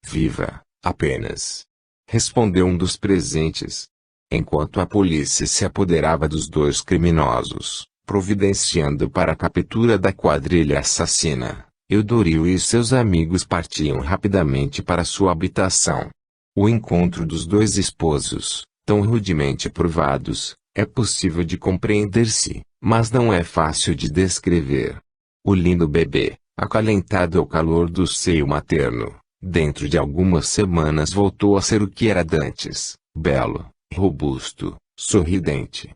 Viva, apenas. Respondeu um dos presentes. Enquanto a polícia se apoderava dos dois criminosos, providenciando para a captura da quadrilha assassina, Eudoril e seus amigos partiam rapidamente para sua habitação. O encontro dos dois esposos, tão rudemente provados, é possível de compreender-se, mas não é fácil de descrever. O lindo bebê, acalentado ao calor do seio materno, dentro de algumas semanas voltou a ser o que era dantes, belo, robusto, sorridente.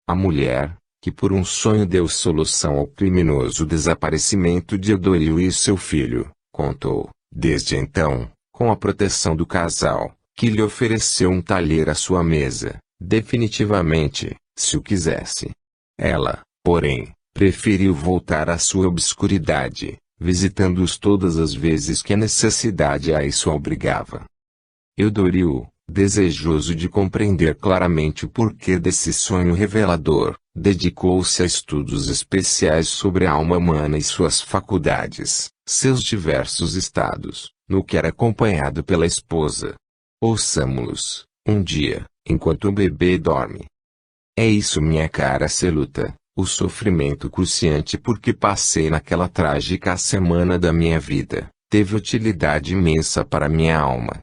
A mulher, que por um sonho deu solução ao criminoso desaparecimento de Eudoril e seu filho, contou, desde então, com a proteção do casal, que lhe ofereceu um talher à sua mesa, definitivamente, se o quisesse. Ela, porém, preferiu voltar à sua obscuridade, visitando-os todas as vezes que a necessidade a isso a obrigava. Eudoril, desejoso de compreender claramente o porquê desse sonho revelador, dedicou-se a estudos especiais sobre a alma humana e suas faculdades, seus diversos estados, no que era acompanhado pela esposa. Ouçamo-los, um dia, enquanto o bebê dorme. É isso, minha cara Seluta, o sofrimento cruciante por que passei naquela trágica semana da minha vida, teve utilidade imensa para minha alma.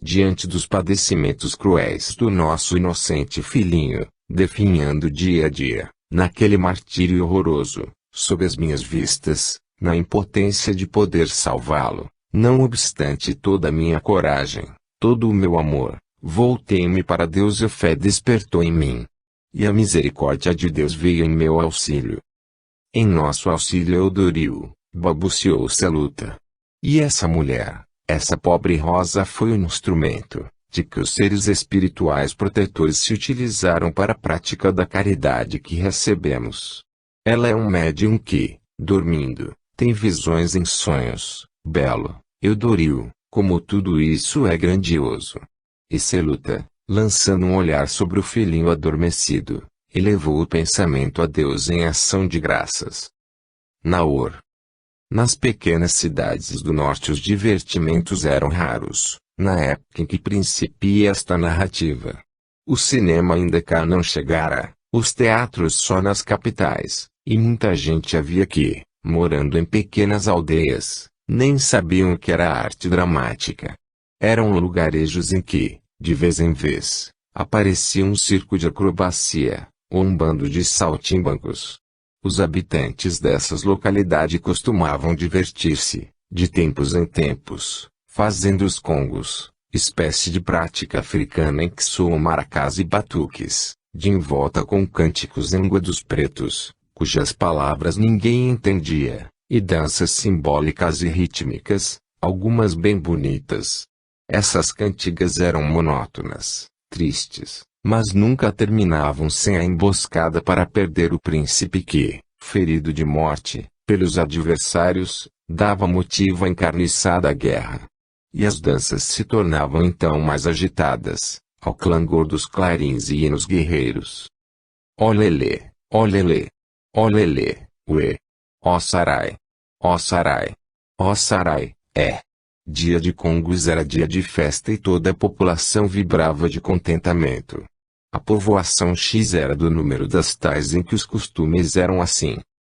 Diante dos padecimentos cruéis do nosso inocente filhinho, definhando dia a dia, naquele martírio horroroso, sob as minhas vistas, na impotência de poder salvá-lo, não obstante toda a minha coragem, todo o meu amor, voltei-me para Deus e a fé despertou em mim. E a misericórdia de Deus veio em meu auxílio. Em nosso auxílio Eudoril, balbuciou Seluta. E essa mulher, essa pobre Rosa foi o instrumento, de que os seres espirituais protetores se utilizaram para a prática da caridade que recebemos. Ela é um médium que, dormindo, tem visões em sonhos, belo, Eudoril, como tudo isso é grandioso. E Seluta, lançando um olhar sobre o filhinho adormecido, elevou o pensamento a Deus em ação de graças. Naor. Nas pequenas cidades do norte os divertimentos eram raros, na época em que principia esta narrativa. O cinema ainda cá não chegara, os teatros só nas capitais, e muita gente havia que, morando em pequenas aldeias, nem sabiam o que era arte dramática. Eram lugarejos em que, de vez em vez, aparecia um circo de acrobacia, ou um bando de saltimbancos. Os habitantes dessas localidades costumavam divertir-se, de tempos em tempos, fazendo os congos, espécie de prática africana em que soam maracás e batuques, de envolta com cânticos em língua dos pretos, cujas palavras ninguém entendia, e danças simbólicas e rítmicas, algumas bem bonitas. Essas cantigas eram monótonas, tristes, mas nunca terminavam sem a emboscada para perder o príncipe que, ferido de morte, pelos adversários, dava motivo à encarniçada guerra. E as danças se tornavam então mais agitadas, ao clangor dos clarins e hinos guerreiros. Olelê, olelê, olelê, uê, ó sarai, ó sarai, ó sarai, é. Dia de congos era dia de festa e toda a população vibrava de contentamento. A povoação X era do número das tais em que os costumes eram assim.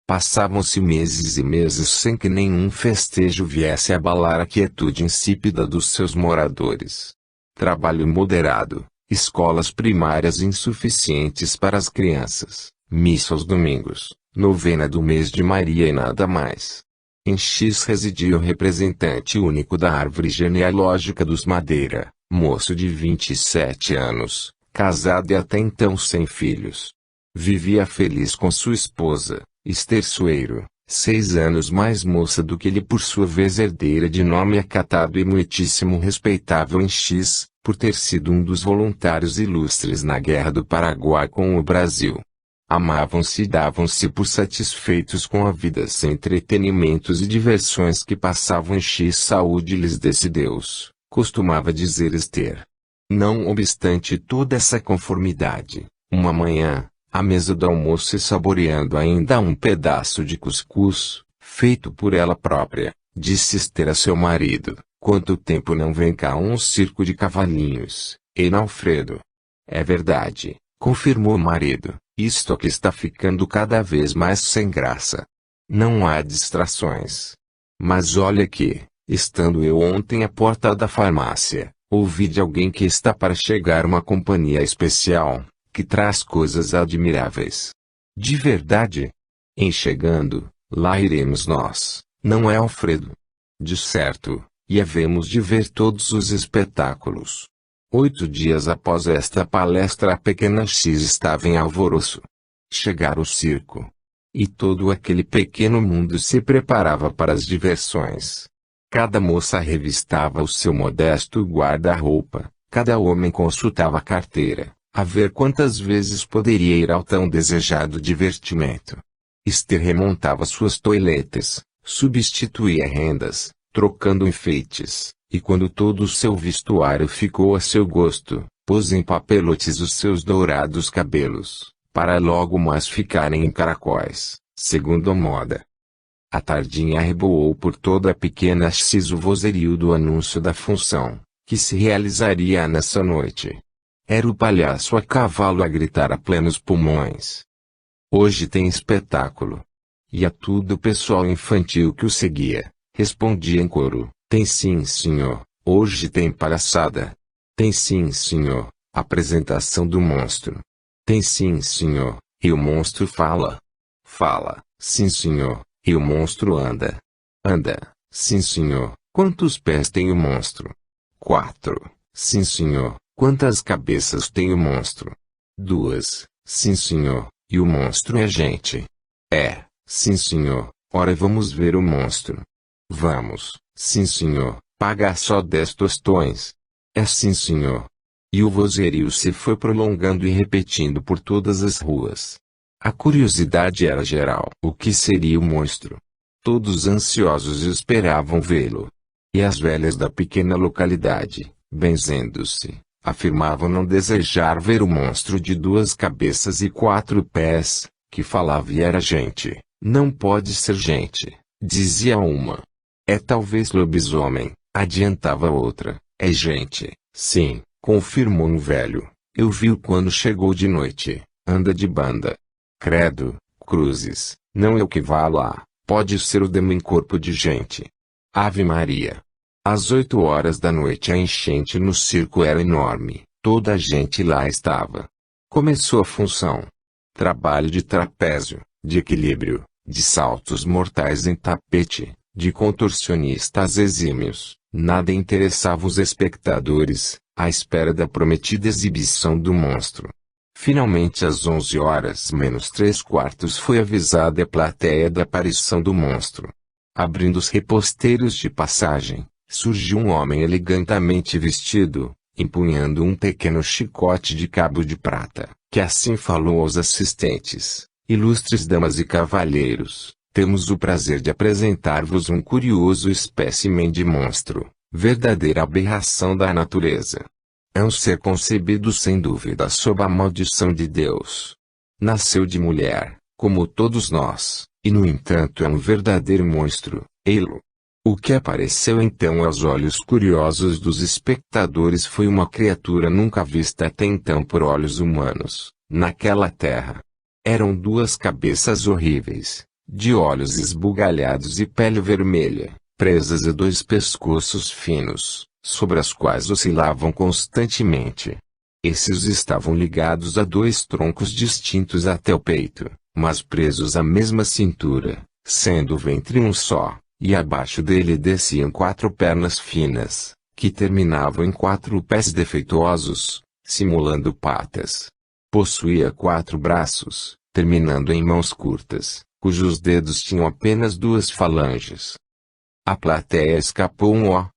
Passavam-se meses e meses sem que nenhum festejo viesse abalar a quietude insípida dos seus moradores. Trabalho moderado, escolas primárias insuficientes para as crianças, missa aos domingos, novena do mês de Maria e nada mais. Em X residia o representante único da árvore genealógica dos Madeira, moço de 27 anos, casado e até então sem filhos. Vivia feliz com sua esposa, Esterçoeiro, 6 anos mais moça do que ele, por sua vez herdeira de nome acatado e muitíssimo respeitável em X, por ter sido um dos voluntários ilustres na Guerra do Paraguai com o Brasil. Amavam-se e davam-se por satisfeitos com a vida sem entretenimentos e diversões que passavam em X. Saúde lhes desse Deus, costumava dizer Esther. Não obstante toda essa conformidade, uma manhã, à mesa do almoço e saboreando ainda um pedaço de cuscuz, feito por ela própria, disse Esther a seu marido: "Quanto tempo não vem cá um circo de cavalinhos, hein, Alfredo?" "É verdade", confirmou o marido, "isto aqui está ficando cada vez mais sem graça. Não há distrações. Mas olha que, estando eu ontem à porta da farmácia, ouvi de alguém que está para chegar uma companhia especial, que traz coisas admiráveis." "De verdade?" "Em chegando, lá iremos nós, não é, Alfredo?" "De certo, e havemos de ver todos os espetáculos." 8 dias após esta palestra, a pequena X estava em alvoroço. Chegara o circo. E todo aquele pequeno mundo se preparava para as diversões. Cada moça revistava o seu modesto guarda-roupa, cada homem consultava a carteira, a ver quantas vezes poderia ir ao tão desejado divertimento. Esther remontava suas toilettes, substituía rendas, trocando enfeites, e quando todo o seu vestuário ficou a seu gosto, pôs em papelotes os seus dourados cabelos, para logo mais ficarem em caracóis, segundo a moda. À tardinha reboou por toda a pequena X o vozerio do anúncio da função, que se realizaria nessa noite. Era o palhaço a cavalo a gritar a plenos pulmões: "Hoje tem espetáculo." E a tudo o pessoal infantil que o seguia, respondia em coro: "Tem sim, senhor, hoje tem palhaçada." "Tem sim, senhor, apresentação do monstro." "Tem sim, senhor, e o monstro fala." "Fala, sim, senhor, e o monstro anda." "Anda, sim, senhor, quantos pés tem o monstro?" "4, sim, senhor, quantas cabeças tem o monstro?" "2, sim, senhor, e o monstro é gente." "É, sim, senhor, ora vamos ver o monstro." "Vamos, sim, senhor, paga só 10 tostões." "É, sim, senhor." E o vozerio se foi prolongando e repetindo por todas as ruas. A curiosidade era geral. O que seria o monstro? Todos ansiosos esperavam vê-lo. E as velhas da pequena localidade, benzendo-se, afirmavam não desejar ver o monstro de 2 cabeças e 4 pés, que falava e era gente. "Não pode ser gente", dizia uma. "É talvez lobisomem", adiantava outra. "É gente, sim", confirmou um velho. "Eu vi-o quando chegou de noite, anda de banda." "Credo, cruzes, não é o que vá lá, pode ser o demo em corpo de gente." Ave Maria! Às 8 horas da noite a enchente no circo era enorme, toda a gente lá estava. Começou a função. Trabalho de trapézio, de equilíbrio, de saltos mortais em tapete, de contorcionistas exímios. Nada interessava os espectadores, à espera da prometida exibição do monstro. Finalmente às 11 horas menos 3/4 foi avisada a plateia da aparição do monstro. Abrindo os reposteiros de passagem, surgiu um homem elegantemente vestido, empunhando um pequeno chicote de cabo de prata, que assim falou aos assistentes: "Ilustres damas e cavalheiros, temos o prazer de apresentar-vos um curioso espécimen de monstro, verdadeira aberração da natureza. É um ser concebido sem dúvida sob a maldição de Deus. Nasceu de mulher, como todos nós, e no entanto é um verdadeiro monstro, ei-lo." O que apareceu então aos olhos curiosos dos espectadores foi uma criatura nunca vista até então por olhos humanos, naquela terra. Eram 2 cabeças horríveis, de olhos esbugalhados e pele vermelha, presas a 2 pescoços finos, sobre as quais oscilavam constantemente. Esses estavam ligados a 2 troncos distintos até o peito, mas presos à mesma cintura, sendo o ventre um só, e abaixo dele desciam 4 pernas finas, que terminavam em 4 pés defeituosos, simulando patas. Possuía 4 braços, terminando em mãos curtas, cujos dedos tinham apenas 2 falanges. A plateia escapou um ó,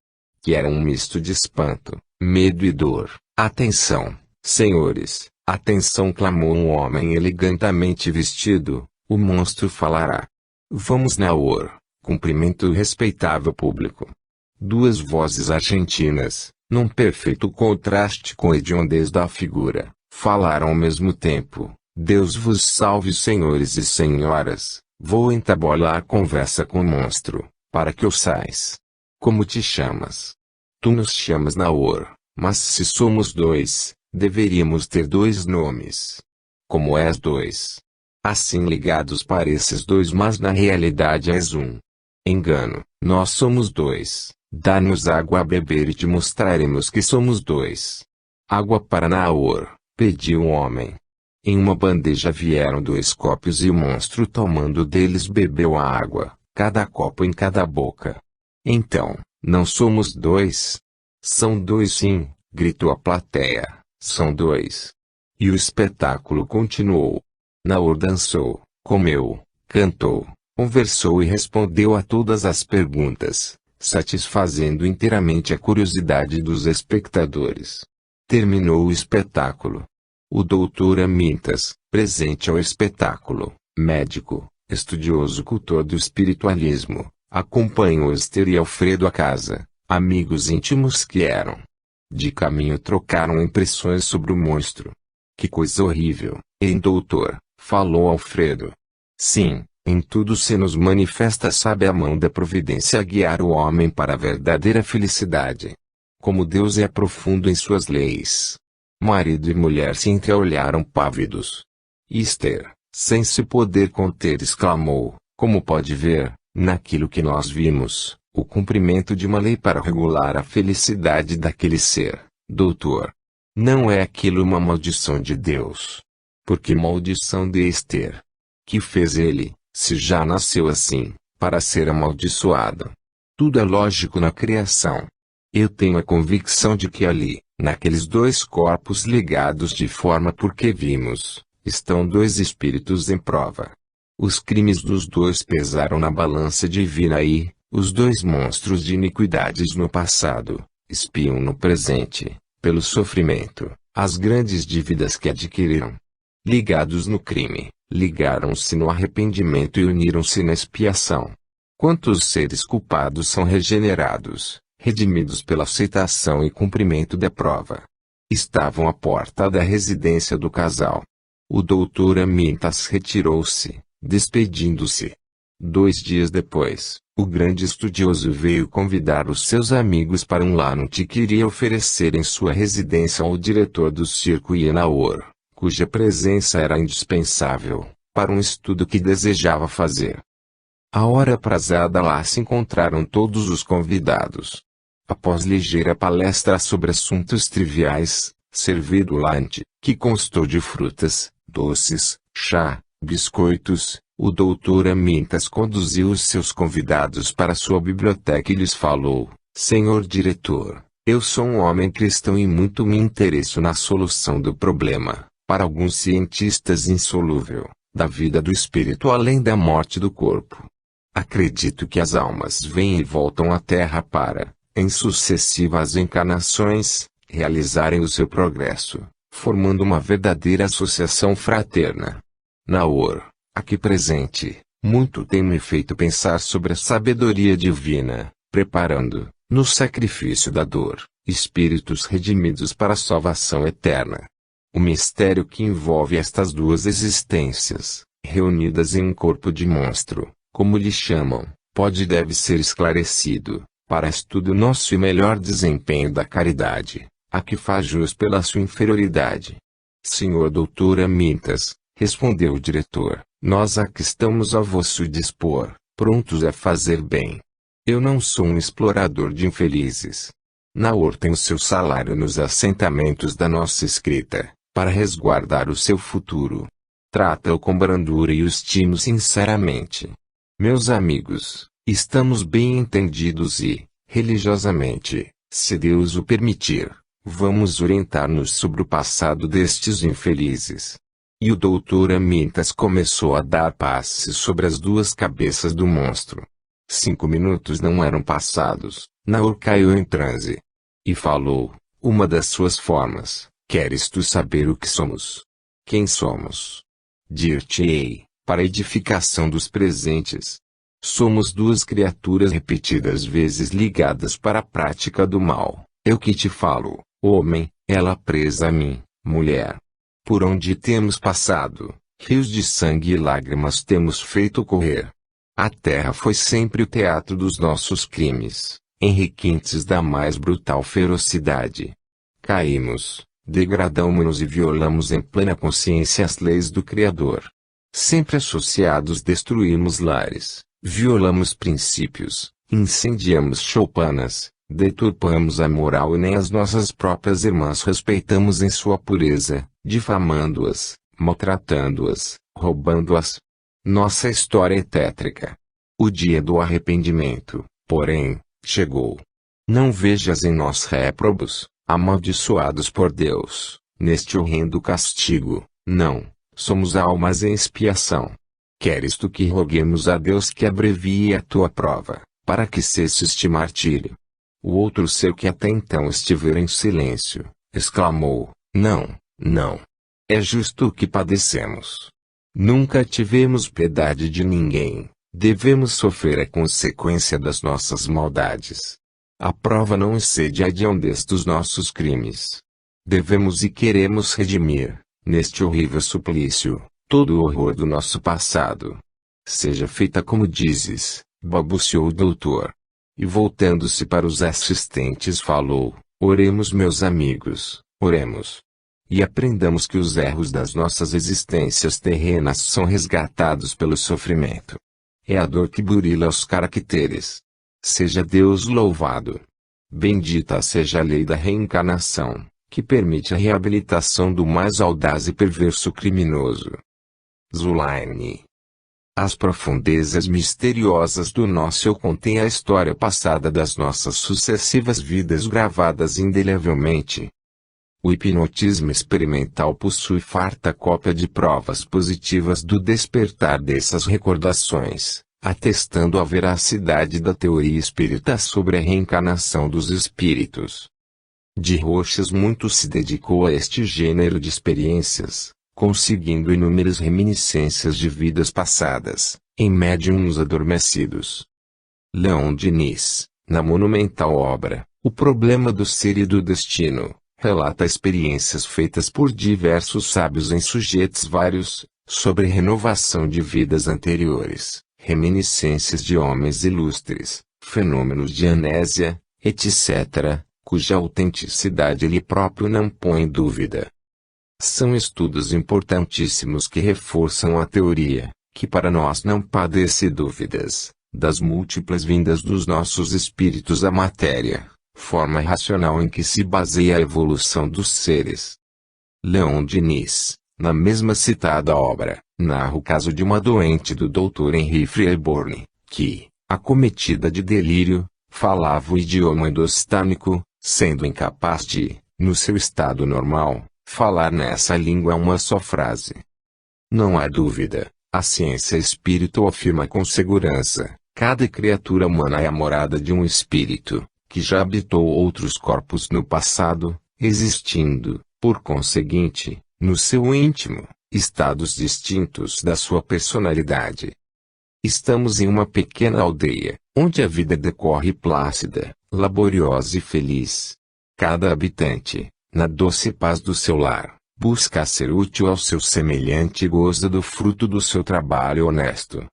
que era um misto de espanto, medo e dor. Atenção, senhores, atenção, clamou um homem elegantemente vestido, o monstro falará. Vamos, Naor, cumprimento o respeitável público. 2 vozes argentinas, num perfeito contraste com a hediondez da figura, falaram ao mesmo tempo. Deus vos salve, senhores e senhoras, vou entabolar conversa com o monstro, para que ouçais. Como te chamas? Tu nos chamas Naor, mas se somos 2, deveríamos ter 2 nomes. Como és 2? Assim ligados pareces 2, mas na realidade és um. Engano, nós somos 2, dá-nos água a beber e te mostraremos que somos 2. Água para Naor, pediu o homem. Em uma bandeja vieram 2 copos e o monstro tomando deles bebeu a água, cada copo em cada boca. Então, não somos 2? São 2 sim, gritou a plateia, são 2. E o espetáculo continuou. Naor dançou, comeu, cantou, conversou e respondeu a todas as perguntas, satisfazendo inteiramente a curiosidade dos espectadores. Terminou o espetáculo. O doutor Amintas, presente ao espetáculo, médico, estudioso cultor do espiritualismo, acompanhou Esther e Alfredo a casa, amigos íntimos que eram. De caminho trocaram impressões sobre o monstro. Que coisa horrível, hein, doutor? Falou Alfredo. Sim, em tudo se nos manifesta sabe a mão da providência a guiar o homem para a verdadeira felicidade. Como Deus é profundo em suas leis. Marido e mulher se entreolharam pávidos. Esther, sem se poder conter, exclamou, como pode ver, naquilo que nós vimos, o cumprimento de uma lei para regular a felicidade daquele ser, doutor. Não é aquilo uma maldição de Deus? Por que maldição de Esther? Que fez ele, se já nasceu assim, para ser amaldiçoado? Tudo é lógico na criação. Eu tenho a convicção de que ali, naqueles 2 corpos ligados de forma porque vimos, estão 2 espíritos em prova. Os crimes dos 2 pesaram na balança divina e, os 2 monstros de iniquidades no passado, espiam no presente, pelo sofrimento, as grandes dívidas que adquiriram. Ligados no crime, ligaram-se no arrependimento e uniram-se na expiação. Quantos seres culpados são regenerados, redimidos pela aceitação e cumprimento da prova? Estavam à porta da residência do casal. O doutor Amintas retirou-se, despedindo-se. 2 dias depois, o grande estudioso veio convidar os seus amigos para um lanche que iria oferecer em sua residência ao diretor do circo Naor, cuja presença era indispensável, para um estudo que desejava fazer. À hora aprazada lá se encontraram todos os convidados. Após ligeira palestra sobre assuntos triviais, servido o lanche, que constou de frutas, doces, chá, biscoitos, o doutor Amintas conduziu os seus convidados para sua biblioteca e lhes falou, Senhor diretor, eu sou um homem cristão e muito me interesso na solução do problema, para alguns cientistas insolúvel, da vida do espírito além da morte do corpo. Acredito que as almas vêm e voltam à Terra para, em sucessivas encarnações, realizarem o seu progresso, formando uma verdadeira associação fraterna. Naor, aqui presente, muito tem me feito pensar sobre a sabedoria divina, preparando, no sacrifício da dor, espíritos redimidos para a salvação eterna. O mistério que envolve estas 2 existências, reunidas em um corpo de monstro, como lhe chamam, pode e deve ser esclarecido, para estudo nosso e melhor desempenho da caridade, a que faz jus pela sua inferioridade. Senhor doutor Amintas, respondeu o diretor, nós aqui estamos a vosso dispor, prontos a fazer bem. Eu não sou um explorador de infelizes. Naor tem o seu salário nos assentamentos da nossa escrita, para resguardar o seu futuro. Trata-o com brandura e o estimo sinceramente. Meus amigos, estamos bem entendidos e, religiosamente, se Deus o permitir, vamos orientar-nos sobre o passado destes infelizes. E o doutor Amintas começou a dar passes sobre as duas cabeças do monstro. 5 minutos não eram passados, Naor caiu em transe. E falou, uma das suas formas: queres tu saber o que somos? Quem somos? Dir-te-ei, para edificação dos presentes. Somos duas criaturas repetidas vezes ligadas para a prática do mal. Eu que te falo, homem, ela presa a mim, mulher. Por onde temos passado, rios de sangue e lágrimas temos feito correr. A terra foi sempre o teatro dos nossos crimes, em requintes da mais brutal ferocidade. Caímos, degradamo-nos e violamos em plena consciência as leis do Criador. Sempre associados destruímos lares, violamos princípios, incendiamos choupanas, deturpamos a moral e nem as nossas próprias irmãs respeitamos em sua pureza, difamando-as, maltratando-as, roubando-as. Nossa história é tétrica. O dia do arrependimento, porém, chegou. Não vejas em nós réprobos, amaldiçoados por Deus, neste horrendo castigo, não, somos almas em expiação. Queres tu que roguemos a Deus que abrevie a tua prova, para que cesse este martírio? O outro ser que até então estivera em silêncio, exclamou, não, não. É justo o que padecemos. Nunca tivemos piedade de ninguém, devemos sofrer a consequência das nossas maldades. A prova não excede a hediondez dos nossos crimes. Devemos e queremos redimir, neste horrível suplício, todo o horror do nosso passado. Seja feita como dizes, balbuciou o doutor. E voltando-se para os assistentes falou, oremos meus amigos, oremos. E aprendamos que os erros das nossas existências terrenas são resgatados pelo sofrimento. É a dor que burila os caracteres. Seja Deus louvado. Bendita seja a lei da reencarnação, que permite a reabilitação do mais audaz e perverso criminoso. Zulaine. As profundezas misteriosas do nosso eu contêm a história passada das nossas sucessivas vidas gravadas indelevelmente. O hipnotismo experimental possui farta cópia de provas positivas do despertar dessas recordações, atestando a veracidade da teoria espírita sobre a reencarnação dos espíritos. De Rochas muito se dedicou a este gênero de experiências, conseguindo inúmeras reminiscências de vidas passadas, em médiuns adormecidos. Leon Diniz, na monumental obra, O Problema do Ser e do Destino, relata experiências feitas por diversos sábios em sujeitos vários, sobre renovação de vidas anteriores, reminiscências de homens ilustres, fenômenos de amnésia, etc., cuja autenticidade ele próprio não põe em dúvida. São estudos importantíssimos que reforçam a teoria, que para nós não padece dúvidas, das múltiplas vindas dos nossos espíritos à matéria, forma racional em que se baseia a evolução dos seres. Leon Diniz, na mesma citada obra, narra o caso de uma doente do Dr. Henry Freyborn, que, acometida de delírio, falava o idioma indostânico, sendo incapaz de, no seu estado normal, falar nessa língua uma só frase. Não há dúvida, a ciência espírita afirma com segurança, cada criatura humana é a morada de um espírito, que já habitou outros corpos no passado, existindo, por conseguinte, no seu íntimo, estados distintos da sua personalidade. Estamos em uma pequena aldeia, onde a vida decorre plácida, laboriosa e feliz. Cada habitante, na doce paz do seu lar, busca ser útil ao seu semelhante e goza do fruto do seu trabalho honesto.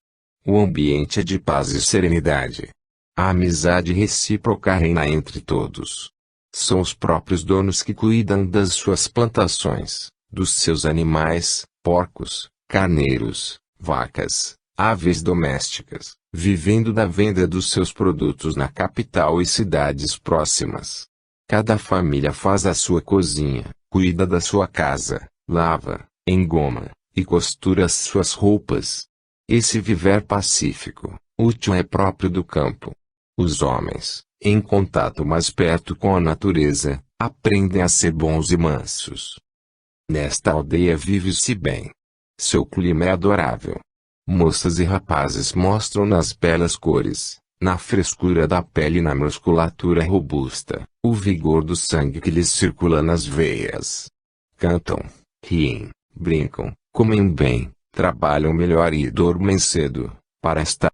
O ambiente é de paz e serenidade. A amizade recíproca reina entre todos. São os próprios donos que cuidam das suas plantações, dos seus animais, porcos, carneiros, vacas, aves domésticas, vivendo da venda dos seus produtos na capital e cidades próximas. Cada família faz a sua cozinha, cuida da sua casa, lava, engoma, e costura as suas roupas. Esse viver pacífico, útil é próprio do campo. Os homens, em contato mais perto com a natureza, aprendem a ser bons e mansos. Nesta aldeia vive-se bem. Seu clima é adorável. Moças e rapazes mostram nas belas cores, na frescura da pele e na musculatura robusta, o vigor do sangue que lhes circula nas veias. Cantam, riem, brincam, comem bem, trabalham melhor e dormem cedo, para estar